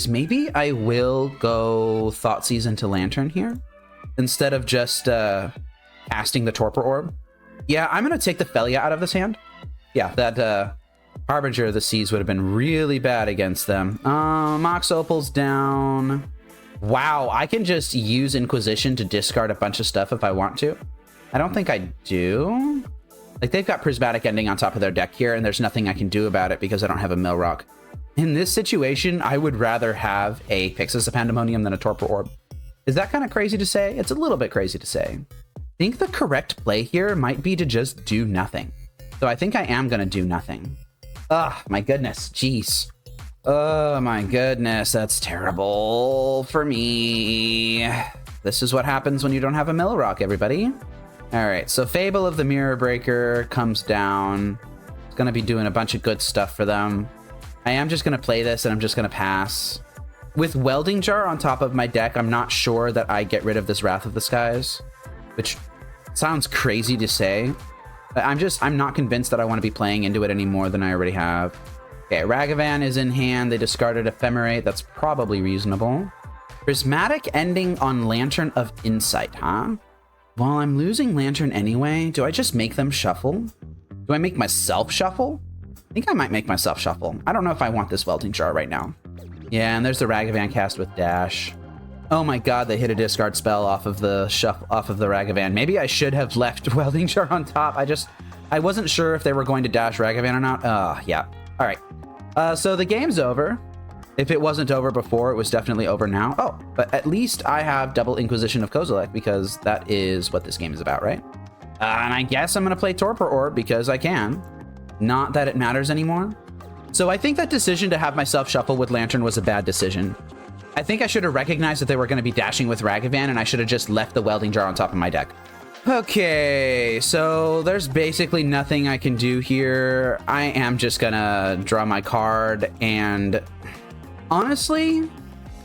Maybe I will go Thoughtseize into Lantern here instead of just casting the Torpor Orb. Yeah, I'm going to take the Felia out of this hand. Yeah, that Harbinger of the Seas would have been really bad against them. Mox Opal's down. Wow, I can just use Inquisition to discard a bunch of stuff if I want to. I don't think I do. Like, they've got Prismatic Ending on top of their deck here, and there's nothing I can do about it because I don't have a Millrock. In this situation, I would rather have a Pyxis of Pandemonium than a Torpor Orb. Is that kind of crazy to say? It's a little bit crazy to say. I think the correct play here might be to just do nothing. So I think I am going to do nothing. Ugh, my goodness. Jeez. Oh my goodness, that's terrible for me. This is what happens when you don't have a Millrock, everybody. All right, so Fable of the Mirror Breaker comes down. It's going to be doing a bunch of good stuff for them. I am just going to play this, and I'm just going to pass. With Welding Jar on top of my deck, I'm not sure that I get rid of this Wrath of the Skies, which sounds crazy to say. But I'm not convinced that I want to be playing into it any more than I already have. Okay, Ragavan is in hand. They discarded Ephemerate. That's probably reasonable. Prismatic Ending on Lantern of Insight, huh? Well, I'm losing Lantern anyway. Do I just make them shuffle? Do I make myself shuffle? I think I might make myself shuffle. I don't know if I want this Welding Jar right now. Yeah, and there's the Ragavan cast with Dash. Oh my god, they hit a discard spell off of the Ragavan. Maybe I should have left Welding Jar on top. I wasn't sure if they were going to dash Ragavan or not. Yeah. All right. So the game's over. If it wasn't over before, it was definitely over now. Oh, but at least I have double Inquisition of Kozilek because that is what this game is about, right? And I guess I'm going to play Torpor Orb because I can. Not that it matters anymore. So I think that decision to have myself shuffle with Lantern was a bad decision. I think I should have recognized that they were going to be dashing with Ragavan, and I should have just left the Welding Jar on top of my deck. Okay, so there's basically nothing I can do here. I am just gonna draw my card, and honestly,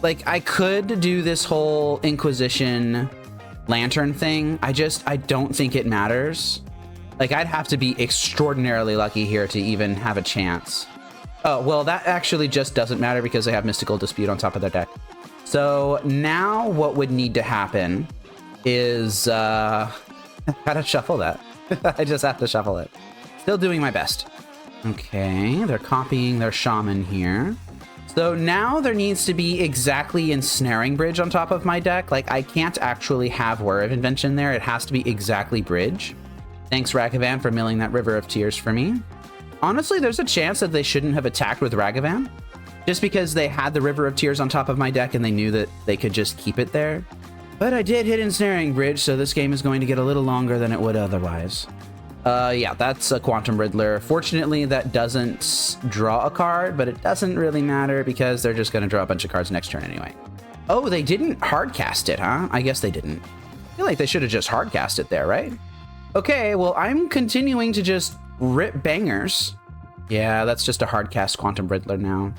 like, I could do this whole Inquisition lantern thing, I don't think it matters. Like, I'd have to be extraordinarily lucky here to even have a chance. Oh, well, that actually just doesn't matter because they have Mystical Dispute on top of their deck. So now what would need to happen is, how to shuffle that. I just have to shuffle it. Still doing my best. Okay, they're copying their shaman here. So now there needs to be exactly Ensnaring Bridge on top of my deck. Like, I can't actually have Whir of Invention there. It has to be exactly Bridge. Thanks, Ragavan, for milling that River of Tears for me. Honestly, there's a chance that they shouldn't have attacked with Ragavan, just because they had the River of Tears on top of my deck and they knew that they could just keep it there. But I did hit Ensnaring Bridge, so this game is going to get a little longer than it would otherwise. Yeah, that's a Quantum Riddler. Fortunately, that doesn't draw a card, but it doesn't really matter because they're just going to draw a bunch of cards next turn anyway. Oh, they didn't hardcast it, huh? I guess they didn't. I feel like they should have just hardcast it there, right? Okay, well, I'm continuing to just rip bangers. Yeah, that's just a hardcast Quantum Riddler now.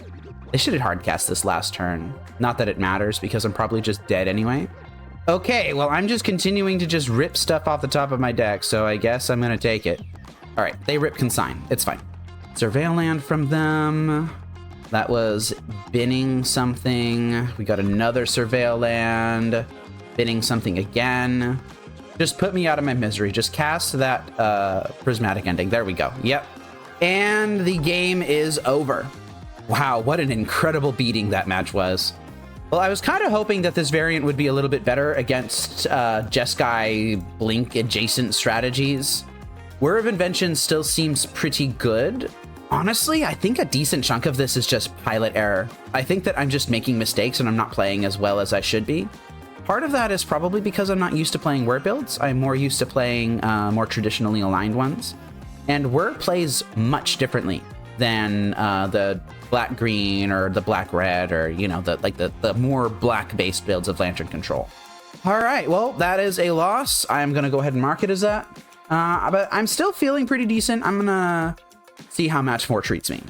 They should have hardcast this last turn. Not that it matters because I'm probably just dead anyway. Okay, well, I'm just continuing to just rip stuff off the top of my deck, so I guess I'm gonna take it. All right, they rip Consign. It's fine. Surveil land from them. That was binning something. We got another Surveil land. Binning something again. Just put me out of my misery. Just cast that Prismatic Ending. There we go. Yep. And the game is over. Wow, what an incredible beating that match was. Well, I was kind of hoping that this variant would be a little bit better against Jeskai Blink adjacent strategies. Whir of Invention still seems pretty good. Honestly, I think a decent chunk of this is just pilot error. I think that I'm just making mistakes and I'm not playing as well as I should be. Part of that is probably because I'm not used to playing Whir builds. I'm more used to playing more traditionally aligned ones. And Whir plays much differently than the black-green or the black-red or, you know, the more black-based builds of Lantern Control. All right, well, that is a loss. I'm going to go ahead and mark it as that. But I'm still feeling pretty decent. I'm going to see how match 4 treats me.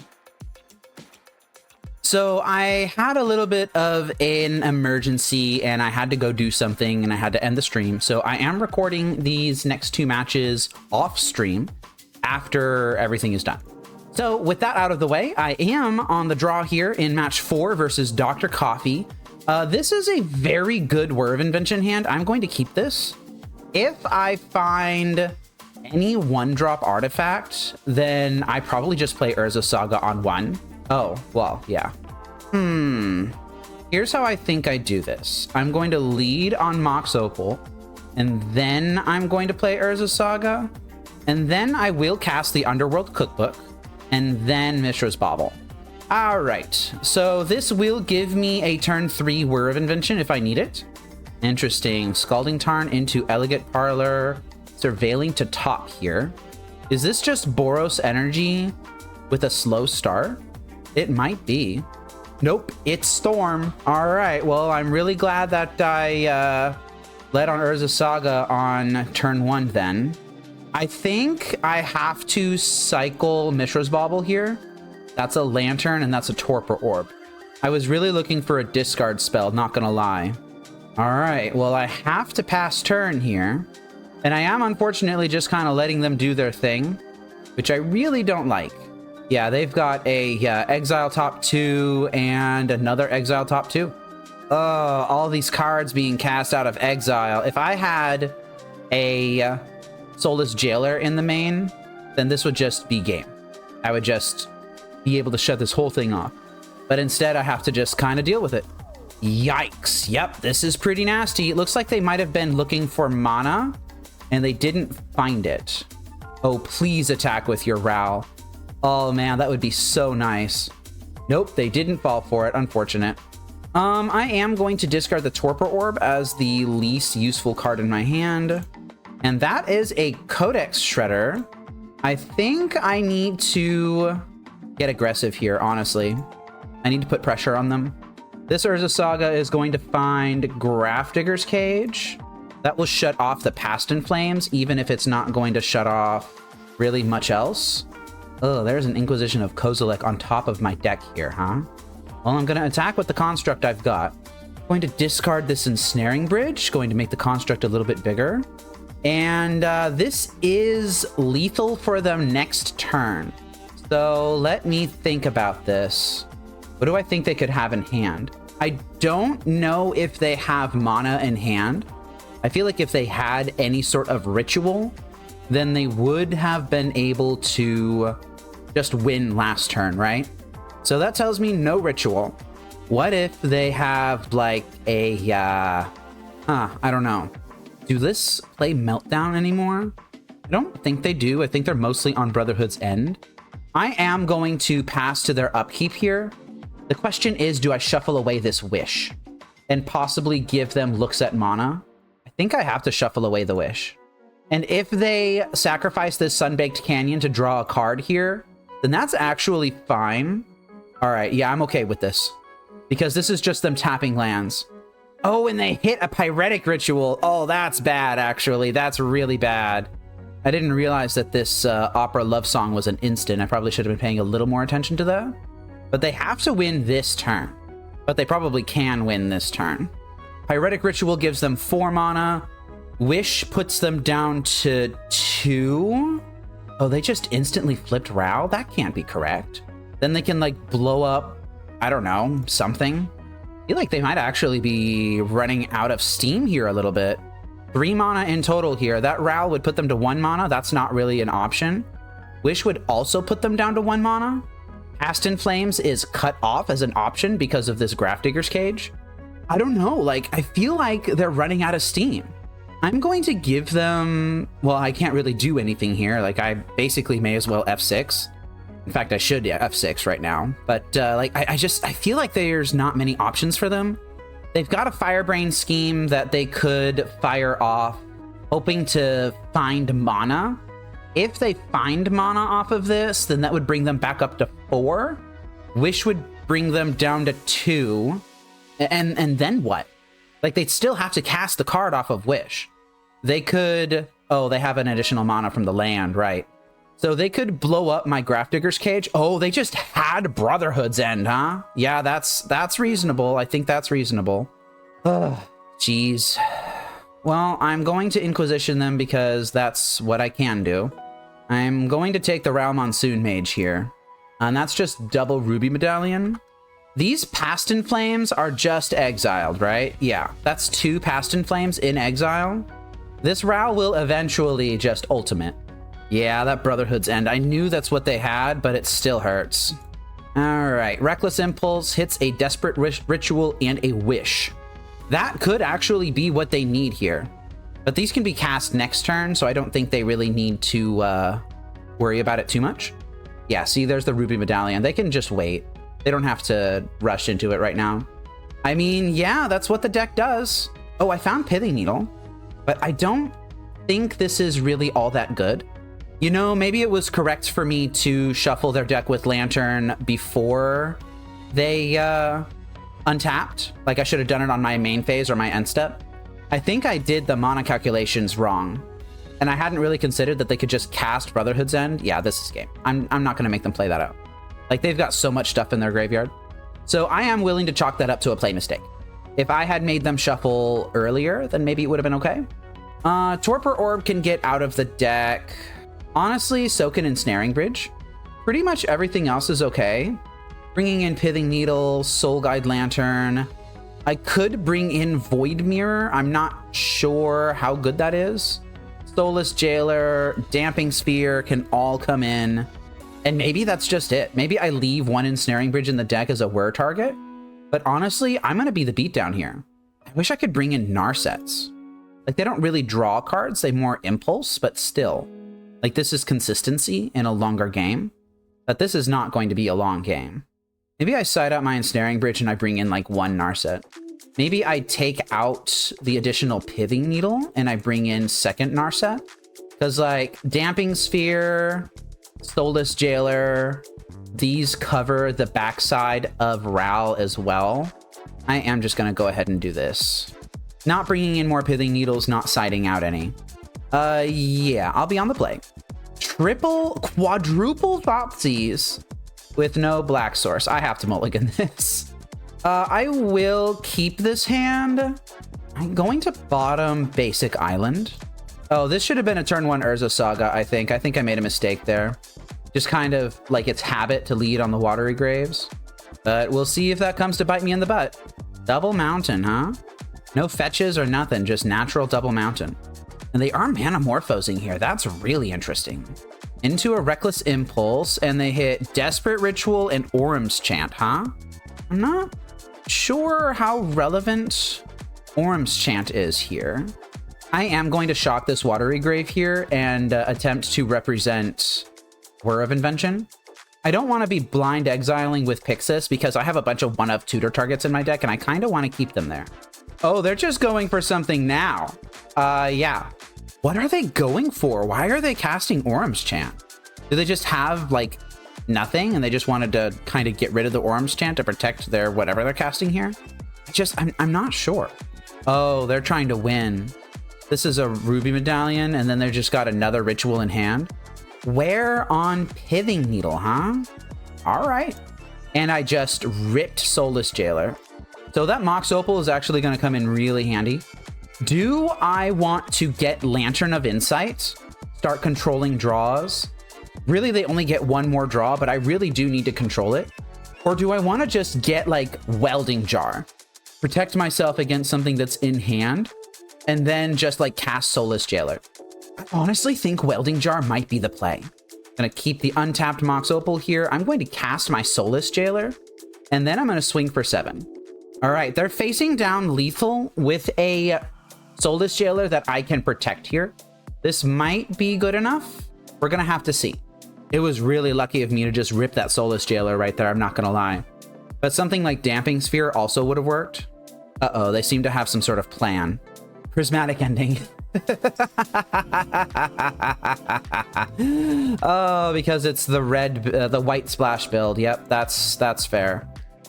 So I had a little bit of an emergency and I had to go do something and I had to end the stream. So I am recording these next 2 matches off stream after everything is done. So with that out of the way, I am on the draw here in match 4 versus drcoffee. This is a very good Whir of Invention hand. I'm going to keep this. If I find any 1-drop artifact, then I probably just play Urza Saga on 1. Oh, well, yeah. Here's how I think I do this. I'm going to lead on Mox Opal, and then I'm going to play Urza Saga, and then I will cast the Underworld Cookbook, and then Mishra's Bauble. All right, so this will give me a turn 3 Whir of Invention if I need it. Interesting. Scalding Tarn into Elegant Parlor, surveilling to top here. Is this just Boros energy with a slow start? It might be. Nope, it's Storm. All right, well, I'm really glad that I led on Urza Saga on turn 1 then. I think I have to cycle Mishra's Bauble here. That's a Lantern and that's a Torpor Orb. I was really looking for a discard spell, not gonna lie. All right, well, I have to pass turn here. And I am unfortunately just kind of letting them do their thing, which I really don't like. Yeah, they've got a Exile top 2 and another Exile top 2. Oh, all these cards being cast out of Exile. If I had a Soulless Jailer in the main, then this would just be game. I would just be able to shut this whole thing off. But instead, I have to just kind of deal with it. Yikes. Yep, this is pretty nasty. It looks like they might have been looking for mana, and they didn't find it. Oh, please attack with your Ral. Oh, man, that would be so nice. Nope, they didn't fall for it. Unfortunate. I am going to discard the Torpor Orb as the least useful card in my hand. And that is a Codex Shredder. I think I need to get aggressive here, honestly. I need to put pressure on them. This Urza Saga is going to find Grafdigger's Cage. That will shut off the Past in Flames, even if it's not going to shut off really much else. Oh, there's an Inquisition of Kozilek on top of my deck here, huh? Well, I'm going to attack with the construct I've got. Going to discard this Ensnaring Bridge, going to make the construct a little bit bigger. And this is lethal for them next turn. So let me think about this. What do I think they could have in hand? I don't know if they have mana in hand. I feel like if they had any sort of ritual, then they would have been able to just win last turn, right? So that tells me no ritual. What if they have like a, I don't know. Do this play Meltdown anymore? I don't think they do. I think they're mostly on Brotherhood's End. I am going to pass to their upkeep here. The question is, do I shuffle away this Wish and possibly give them looks at mana? I think I have to shuffle away the Wish. And if they sacrifice this Sunbaked Canyon to draw a card here, then that's actually fine. All right, yeah, I'm okay with this. Because this is just them tapping lands. Oh, and they hit a Pyretic Ritual. Oh, that's bad, actually. That's really bad. I didn't realize that this opera love song was an instant. I probably should have been paying a little more attention to that. But they have to win this turn. But they probably can win this turn. Pyretic Ritual gives them 4 mana. Wish puts them down to 2. Oh, they just instantly flipped Ral? That can't be correct. Then they can, like, blow up, I don't know, something. I feel like they might actually be running out of steam here a little bit. 3 mana in total here. That Ral would put them to 1 mana. That's not really an option. Wish would also put them down to 1 mana. Past in Flames is cut off as an option because of this Grafdigger's Cage. I don't know, like, I feel like they're running out of steam. I'm going to give them, well, I can't really do anything here. Like, I basically may as well F6. In fact, I should, yeah, F6 right now. But, like, I feel like there's not many options for them. They've got a Firebrain scheme that they could fire off, hoping to find mana. If they find mana off of this, then that would bring them back up to 4. Wish would bring them down to 2. And then what? Like, they'd still have to cast the card off of Wish. They could... Oh, they have an additional mana from the land, right. So they could blow up my Grafdigger's Cage. Oh, they just had Brotherhood's End, huh? Yeah, that's reasonable. I think that's reasonable. Ugh, jeez. Well, I'm going to Inquisition them because that's what I can do. I'm going to take the Ral Monsoon Mage here. And that's just double Ruby Medallion. These Past in Flames are just exiled, right? Yeah, that's 2 Past in Flames in exile. This Ral will eventually just ultimate. Yeah, that Brotherhood's End. I knew that's what they had, but it still hurts. All right, Reckless Impulse hits a Desperate Ritual and a Wish. That could actually be what they need here. But these can be cast next turn, so I don't think they really need to worry about it too much. Yeah, see, there's the Ruby Medallion. They can just wait. They don't have to rush into it right now. I mean, yeah, that's what the deck does. Oh, I found Pithing Needle, but I don't think this is really all that good. You know, maybe it was correct for me to shuffle their deck with Lantern before they untapped. Like, I should have done it on my main phase or my end step. I think I did the mana calculations wrong. And I hadn't really considered that they could just cast Brotherhood's End. Yeah, this is game. I'm not going to make them play that out. Like, they've got so much stuff in their graveyard. So I am willing to chalk that up to a play mistake. If I had made them shuffle earlier, then maybe it would have been okay. Torpor Orb can get out of the deck. Honestly, so can Ensnaring Bridge. Pretty much everything else is okay. Bringing in Pithing Needle, Soul Guide Lantern. I could bring in Void Mirror. I'm not sure how good that is. Soulless Jailer, Damping Sphere can all come in. And maybe that's just it. Maybe I leave one Ensnaring Bridge in the deck as a Whir target. But honestly, I'm going to be the beatdown here. I wish I could bring in Narsets. Like, they don't really draw cards. They more impulse, but still. Like, this is consistency in a longer game. But this is not going to be a long game. Maybe I side out my Ensnaring Bridge and I bring in, like, 1 Narset. Maybe I take out the additional Pithing Needle and I bring in 2nd Narset. Because, like, Damping Sphere, Soulless Jailer, these cover the backside of Ral as well. I am just going to go ahead and do this. Not bringing in more Pithing Needles, not siding out any. Yeah, I'll be on the play. Quadruple Thoughtseize with no black source. I have to mulligan this. I will keep this hand. I'm going to bottom basic island. Oh, this should have been a turn 1 Urza Saga, I think. I think I made a mistake there. Just kind of like its habit to lead on the watery graves. But we'll see if that comes to bite me in the butt. Double mountain, huh? No fetches or nothing, just natural double mountain. And they are manamorphosing here. That's really interesting. Into a Reckless Impulse, and they hit Desperate Ritual and Orum's Chant, huh? I'm not sure how relevant Orum's Chant is here. I am going to shock this Watery Grave here and attempt to represent Whir of Invention. I don't want to be blind exiling with Pyxis because I have a bunch of 1-of tutor targets in my deck and I kind of want to keep them there. Oh, they're just going for something now. Yeah. What are they going for? Why are they casting Orum's Chant? Do they just have, like, nothing and they just wanted to kind of get rid of the Orum's Chant to protect their whatever they're casting here? I'm not sure. Oh, they're trying to win. This is a Ruby Medallion, and then they've just got another ritual in hand. Where on Pithing Needle, huh? All right. And I just ripped Soulless Jailer. So that Mox Opal is actually going to come in really handy. Do I want to get Lantern of Insight? Start controlling draws? Really, they only get one more draw, but I really do need to control it. Or do I want to just get, like, Welding Jar? Protect myself against something that's in hand, and then just, like, cast Soulless Jailer. I honestly think Welding Jar might be the play. I'm going to keep the untapped Mox Opal here. I'm going to cast my Soulless Jailer, and then I'm going to swing for 7. All right, they're facing down lethal with a Soulless Jailer that I can protect here. This might be good enough. We're going to have to see. It was really lucky of me to just rip that Soulless Jailer right there, I'm not going to lie. But something like Damping Sphere also would have worked. Uh-oh, they seem to have some sort of plan. Prismatic Ending. Oh, because it's the red, the white splash build. Yep, that's fair.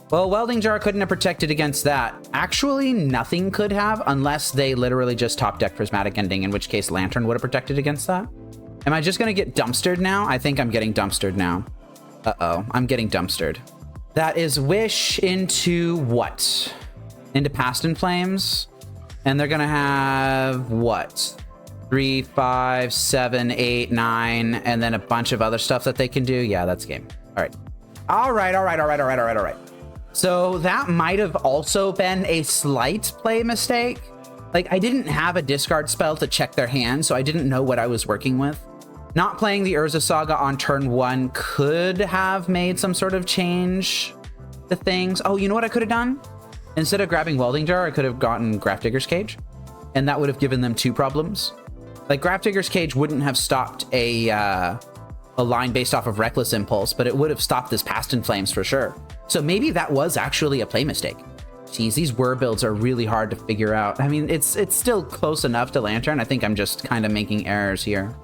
Well, Welding Jar couldn't have protected against that. Actually, nothing could have unless they literally just top deck Prismatic Ending, in which case Lantern would have protected against that. Am I just going to get dumpstered now? I think I'm getting dumpstered now. Uh-oh, I'm getting dumpstered. That is Wish into what? Into Past in Flames? And they're going to have what? 3, 5, 7, 8, 9, and then a bunch of other stuff that they can do. Yeah, that's game. All right. All right. So that might have also been a slight play mistake. Like, I didn't have a discard spell to check their hand, so I didn't know what I was working with. Not playing the Urza Saga on turn 1 could have made some sort of change to things. Oh, you know what I could have done? Instead of grabbing Welding Jar, I could have gotten Grafdigger's Cage, and that would have given them 2 problems. Like, Grafdigger's Cage wouldn't have stopped a line based off of Reckless Impulse, but it would have stopped this Past in Flames for sure. So maybe that was actually a play mistake. Jeez, these Whir builds are really hard to figure out. I mean, it's still close enough to Lantern. I think I'm just kind of making errors here.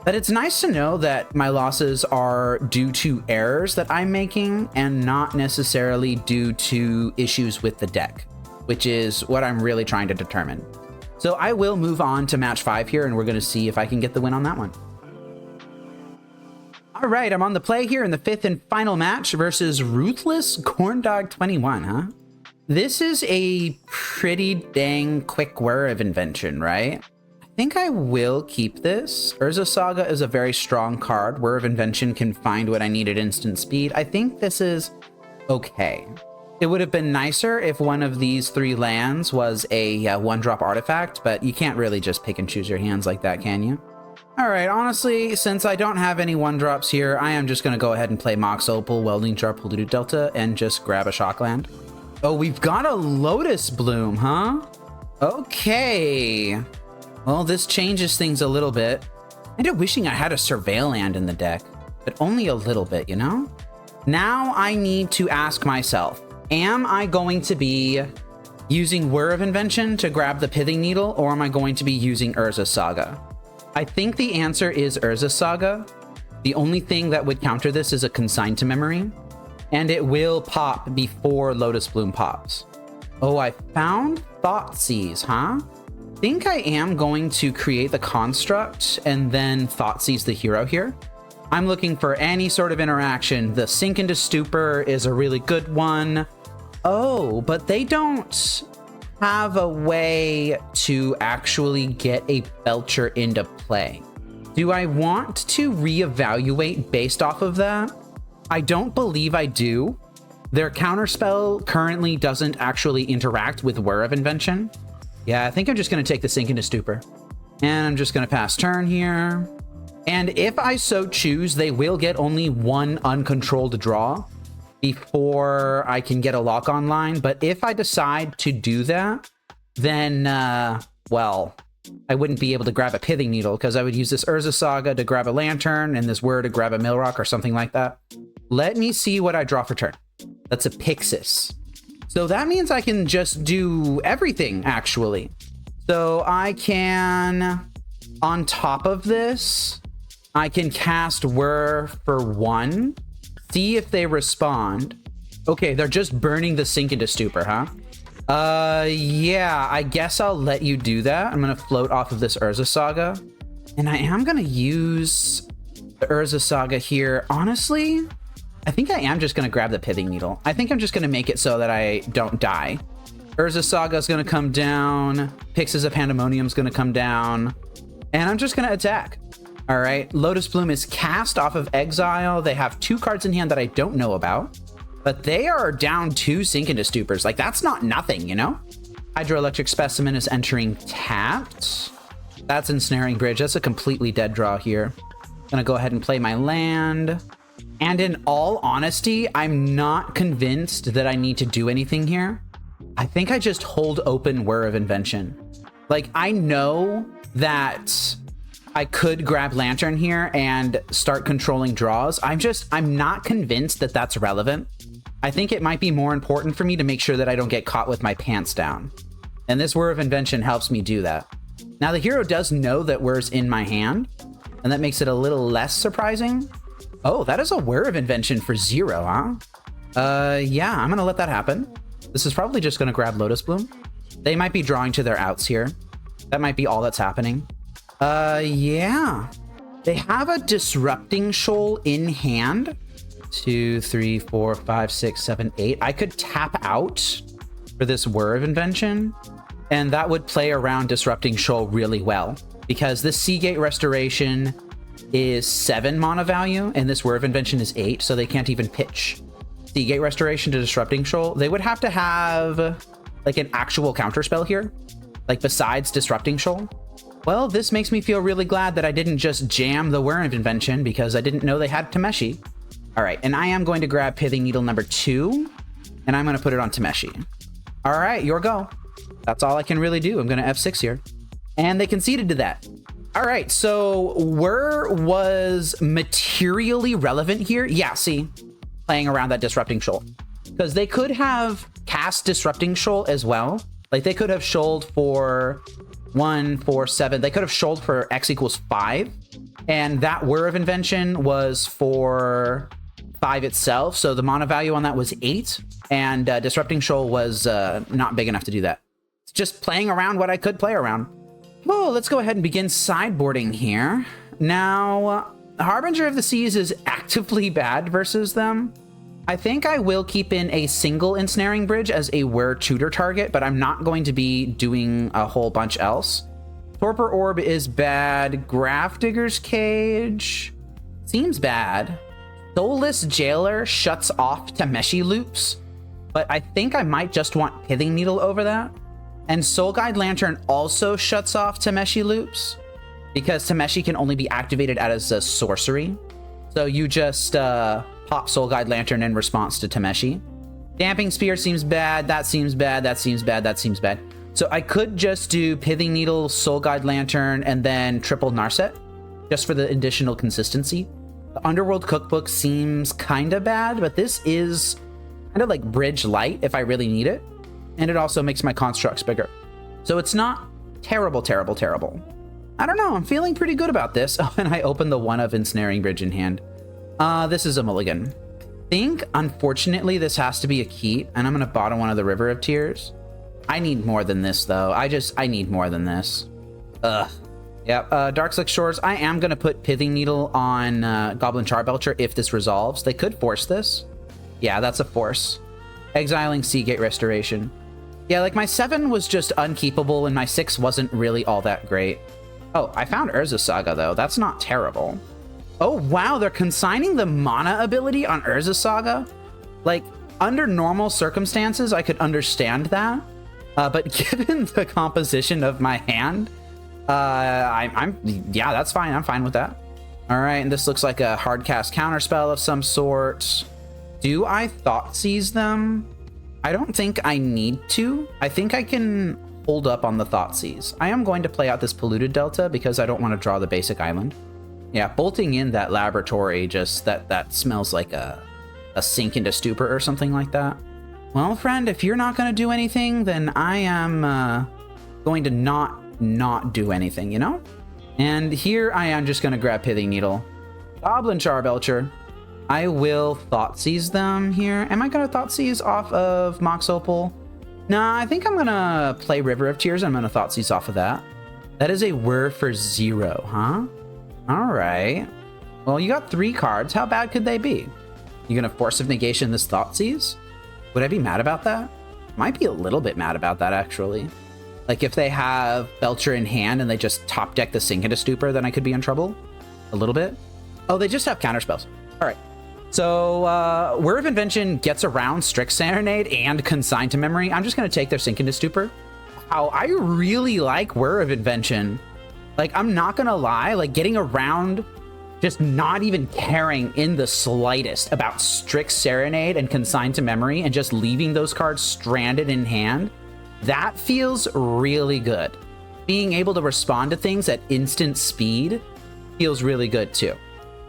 But it's nice to know that my losses are due to errors that I'm making and not necessarily due to issues with the deck, which is what I'm really trying to determine. So I will move on to match 5 here, and we're going to see if I can get the win on that one. All right, I'm on the play here in the 5th and final match versus Ruthless Corndog 21, huh? This is a pretty dang quick Whir of Invention, right? I think I will keep this. Urza Saga is a very strong card. Whir of Invention can find what I need at instant speed. I think this is okay. It would have been nicer if one of these 3 lands was a 1-drop artifact, but you can't really just pick and choose your hands like that, can you? All right, honestly, since I don't have any 1-drops here, I am just going to go ahead and play Mox Opal, Welding Jar, Polluted Delta, and just grab a shock land. Oh, we've got a Lotus Bloom, huh? Okay. Well, this changes things a little bit. I'm kind of wishing I had a Surveil land in the deck, but only a little bit, you know? Now I need to ask myself, am I going to be using Whir of Invention to grab the Pithing Needle, or am I going to be using Urza Saga? I think the answer is Urza Saga. The only thing that would counter this is a Consign to Memory, and it will pop before Lotus Bloom pops. Oh, I found Thoughtseize, huh? I think I am going to create the construct and then Thoughtseize the hero here. I'm looking for any sort of interaction. The Sink into Stupor is a really good one. Oh, but they don't have a way to actually get a Belcher into play. Do I want to reevaluate based off of that? I don't believe I do. Their counterspell currently doesn't actually interact with Whir of Invention. Yeah, I think I'm just going to take the Sink into Stupor. And I'm just going to pass turn here. And if I so choose, they will get only one uncontrolled draw before I can get a lock online. But if I decide to do that, then, well, I wouldn't be able to grab a Pithing Needle because I would use this Urza Saga to grab a Lantern and this Whir to grab a Millrock or something like that. Let me see what I draw for turn. That's a Pyxis. So that means I can just do everything, actually. So I can, on top of this, I can cast Whir for 1, see if they respond. Okay, they're just burning the Sink into Stupor, huh? Yeah, I guess I'll let you do that. I'm gonna float off of this Urza Saga. And I am gonna use the Urza Saga here. Honestly, I think I am just gonna grab the Pithing Needle. I think I'm just gonna make it so that I don't die. Urza Saga is gonna come down. Pyxis of Pandemonium is gonna come down. And I'm just gonna attack. All right, Lotus Bloom is cast off of exile. They have 2 cards in hand that I don't know about. But they are down 2 Sink into Stupors. Like, that's not nothing, you know? Hydroelectric Specimen is entering tapped. That's Ensnaring Bridge. That's a completely dead draw here. Gonna go ahead and play my land. And in all honesty, I'm not convinced that I need to do anything here. I think I just hold open Whir of Invention. Like, I know that I could grab Lantern here and start controlling draws. I'm not convinced that that's relevant. I think it might be more important for me to make sure that I don't get caught with my pants down. And this Whir of Invention helps me do that. Now, the hero does know that Whir's in my hand, and that makes it a little less surprising. Oh, that is a Whir of Invention for 0, huh? Yeah, I'm gonna let that happen. This is probably just gonna grab Lotus Bloom. They might be drawing to their outs here. That might be all that's happening. Yeah. They have a Disrupting Shoal in hand. 2, 3, 4, 5, 6, 7, 8. I could tap out for this Whir of Invention, and that would play around Disrupting Shoal really well, because this Seagate Restoration is 7 mana value, and this Whir of Invention is 8, so they can't even pitch Seagate Restoration to Disrupting Shoal. They would have to have, like, an actual counterspell here, like, besides Disrupting Shoal. Well, this makes me feel really glad that I didn't just jam the Whir of Invention, because I didn't know they had Tameshi. All right, and I am going to grab Pithing Needle number 2, and I'm going to put it on Tameshi. All right, your go. That's all I can really do. I'm going to F6 here. And they conceded to that. All right, so Whir was materially relevant here. Yeah, see, playing around that Disrupting Shoal. Because they could have cast Disrupting Shoal as well. Like, they could have shoaled for 1, 4, 7. They could have shoaled for X equals 5. And that Whir of Invention was for 5 itself, so the mana value on that was 8, and Disrupting Shoal was not big enough to do that. It's just playing around what I could play around. Well, let's go ahead and begin sideboarding here. Now, Harbinger of the Seas is actively bad versus them. I think I will keep in a single Ensnaring Bridge as a Whir tutor target, but I'm not going to be doing a whole bunch else. Torpor Orb is bad. Grafdigger's Cage seems bad. Soulless Jailer shuts off Tameshi loops, but I think I might just want Pithing Needle over that. And Soul Guide Lantern also shuts off Tameshi loops, because Tameshi can only be activated as a sorcery. So you just pop Soul Guide Lantern in response to Tameshi. Damping Spear seems bad. That seems bad. That seems bad. That seems bad. So I could just do Pithing Needle, Soul Guide Lantern, and then triple Narset, just for the additional consistency. The Underworld Cookbook seems kind of bad, but this is kind of like Bridge Light if I really need it. And it also makes my constructs bigger. So it's not terrible, terrible, terrible. I don't know. I'm feeling pretty good about this. Oh, and I opened the 1 of Ensnaring Bridge in hand. This is a mulligan. I think, unfortunately, this has to be a Keat, and I'm going to bottom 1 of the River of Tears. I need more than this, though. I need more than this. Ugh. Yep, Darkslick Shores. I am going to put Pithing Needle on Goblin Charbelcher if this resolves. They could force this. Yeah, that's a force. Exiling Seagate Restoration. Yeah, like my 7 was just unkeepable and my 6 wasn't really all that great. Oh, I found Urza Saga though. That's not terrible. Oh wow, they're consigning the mana ability on Urza Saga. Like, under normal circumstances, I could understand that. But given the composition of my hand, yeah, that's fine. I'm fine with that. All right, and this looks like a hard cast counterspell of some sort. Do I Thoughtseize them? I don't think I need to. I think I can hold up on the Thoughtseize. I am going to play out this Polluted Delta because I don't want to draw the basic island. Yeah, bolting in that laboratory, just that smells like a sink into stupor or something like that. Well, friend, if you're not going to do anything, then I am going to not do anything, you know? And here I am just going to grab Pithing Needle. Goblin Char Belcher. I will Thoughtseize them here. Am I going to Thoughtseize off of Mox Opal? Nah, I think I'm going to play River of Tears. I'm going to Thoughtseize off of that. That is a Whir for 0, huh? All right. Well, you got 3 cards. How bad could they be? You going to Force of Negation this Thoughtseize? Would I be mad about that? Might be a little bit mad about that, actually. Like, if they have Belcher in hand and they just top deck the Sink into Stupor, then I could be in trouble. A little bit. Oh, they just have counterspells. All right. So, Whir of Invention gets around Strict Serenade and Consign to Memory. I'm just going to take their Sink into Stupor. Wow, I really like Whir of Invention. Like, I'm not going to lie. Like, getting around, just not even caring in the slightest about Strict Serenade and Consign to Memory and just leaving those cards stranded in hand, that feels really good. Being able to respond to things at instant speed feels really good, too.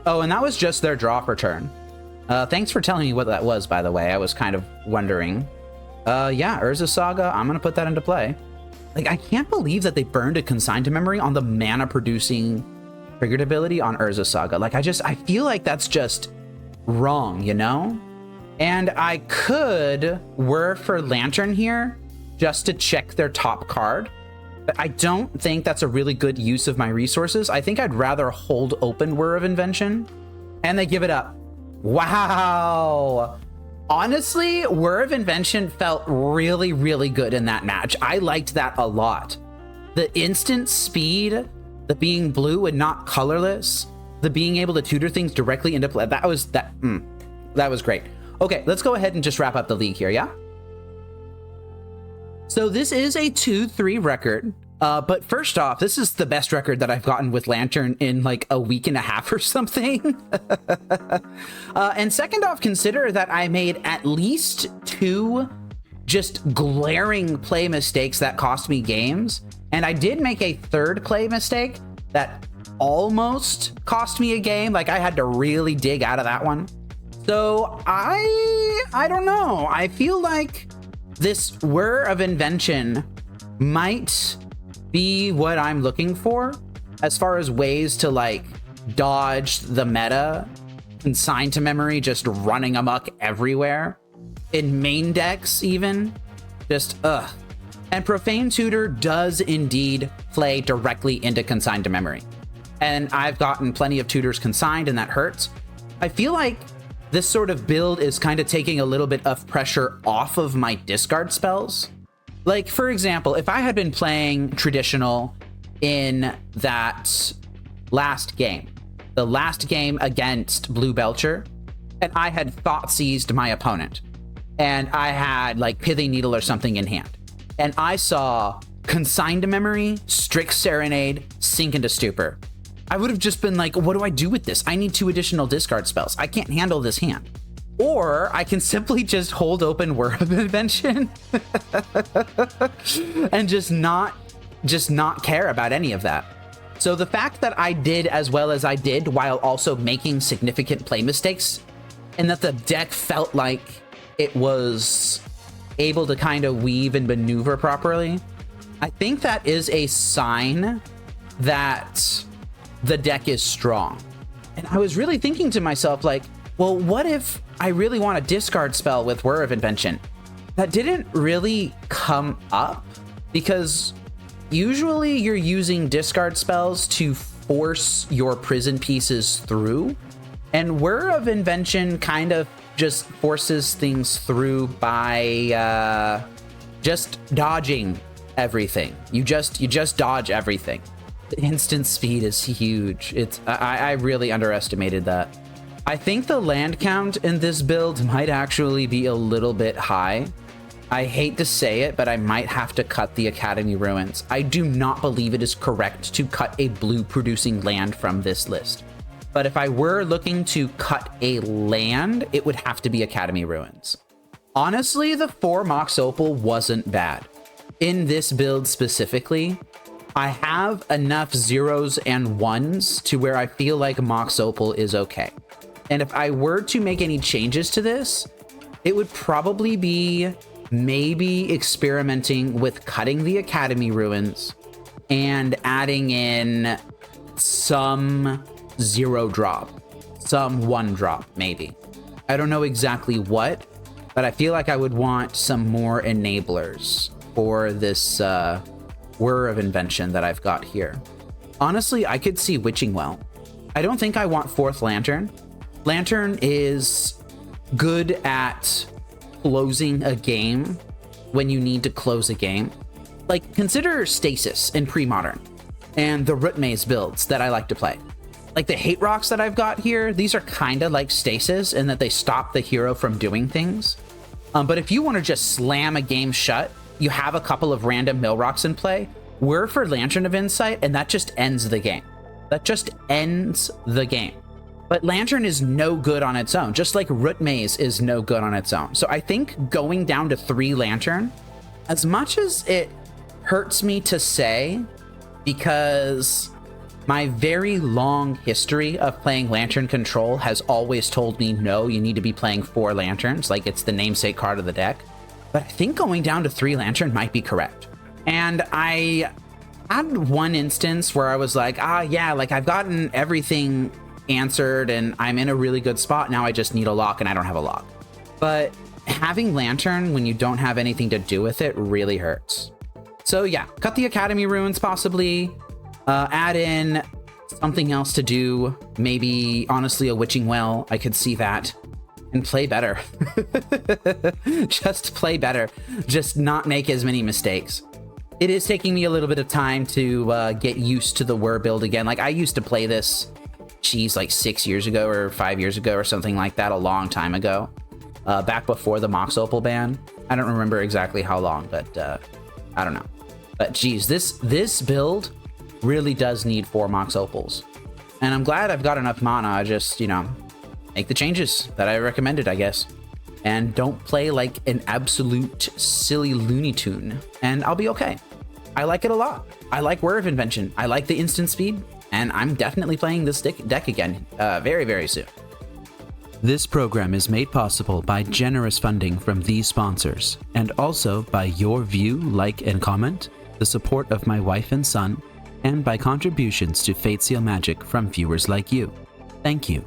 Oh, and that was just their draw for turn. Thanks for telling me what that was, by the way. I was kind of wondering. Yeah, Urza Saga, I'm going to put that into play. Like, I can't believe that they burned a Consign to Memory on the mana-producing triggered ability on Urza Saga. Like, I feel like that's just wrong, you know? And I could Whir for Lantern here just to check their top card. But I don't think that's a really good use of my resources. I think I'd rather hold open Whir of Invention. And they give it up. Wow. Honestly, Whir of Invention felt really, really good in that match. I liked that a lot. The instant speed, the being blue and not colorless, the being able to tutor things directly into play, that was great. Okay, let's go ahead and just wrap up the league here, yeah? So this is a 2-3 record. But first off, this is the best record that I've gotten with Lantern in like a week and a half or something. And second off, consider that I made at least 2 just glaring play mistakes that cost me games. And I did make a 3rd play mistake that almost cost me a game. Like, I had to really dig out of that one. So I don't know. I feel like this Whir of Invention might be what I'm looking for as far as ways to like dodge the meta, Consign to Memory just running amok everywhere in main decks, even just and Profane Tutor does indeed play directly into Consign to Memory, and I've gotten plenty of tutors consigned and that hurts. I feel like this sort of build is kind of taking a little bit of pressure off of my discard spells. Like, for example, if I had been playing traditional in that last game, the last game against Blue Belcher, and I had Thoughtseized my opponent, and I had like Pithing Needle or something in hand, and I saw Consign to Memory, Strict Serenade, Sink into Stupor, I would have just been like, what do I do with this? I need 2 additional discard spells. I can't handle this hand. Or I can simply just hold open Whir of Invention and just not care about any of that. So the fact that I did as well as I did while also making significant play mistakes, and that the deck felt like it was able to kind of weave and maneuver properly, I think that is a sign that the deck is strong. And I was really thinking to myself, like, well, what if I really want a discard spell with Whir of Invention? That didn't really come up because usually you're using discard spells to force your prison pieces through, and Whir of Invention kind of just forces things through by just dodging everything. You just dodge everything. The instant speed is huge. I really underestimated that. I think the land count in this build might actually be a little bit high. I hate to say it, but I might have to cut the Academy Ruins. I do not believe it is correct to cut a blue producing land from this list. But if I were looking to cut a land, it would have to be Academy Ruins. Honestly, the 4 Mox Opal wasn't bad. In this build specifically, I have enough 0s and 1s to where I feel like Mox Opal is okay. And if I were to make any changes to this, it would probably be maybe experimenting with cutting the Academy Ruins and adding in some 0 drop, some 1 drop, maybe. I don't know exactly what, but I feel like I would want some more enablers for this Whir of Invention that I've got here. Honestly, I could see Witching Well. I don't think I want 4th Lantern. Lantern is good at closing a game when you need to close a game. Like, consider Stasis in Pre-Modern and the Root Maze builds that I like to play. Like the Hate Rocks that I've got here, these are kind of like Stasis in that they stop the hero from doing things. But if you want to just slam a game shut, you have a couple of random Mill Rocks in play, Whir for Lantern of Insight, and that just ends the game. That just ends the game. But Lantern is no good on its own, just like Root Maze is no good on its own. So I think going down to 3 Lantern, as much as it hurts me to say, because my very long history of playing Lantern Control has always told me, no, you need to be playing 4 Lanterns, like it's the namesake card of the deck. But I think going down to 3 Lantern might be correct. And I had one instance where I was like, yeah, like I've gotten everything answered and I'm in a really good spot. Now I just need a lock and I don't have a lock. But having Lantern when you don't have anything to do with it really hurts. So yeah, cut the Academy Ruins possibly, add in something else to do. Maybe honestly a Witching Well, I could see that, and play better. Just play better. Just not make as many mistakes. It is taking me a little bit of time to get used to the Whir build again. Like I used to play this, like 6 years ago or 5 years ago or something like that, a long time ago, back before the Mox Opal ban. I don't remember exactly how long, but I don't know. But geez, this build really does need 4 Mox Opals, and I'm glad I've got enough mana. I just, make the changes that I recommended, I guess, and don't play like an absolute silly Looney Tune, and I'll be okay. I like it a lot. I like Whir of Invention. I like the instant speed. And I'm definitely playing this deck again very, very soon. This program is made possible by generous funding from these sponsors, and also by your view, like, and comment, the support of my wife and son, and by contributions to Fate Seal Magic from viewers like you. Thank you.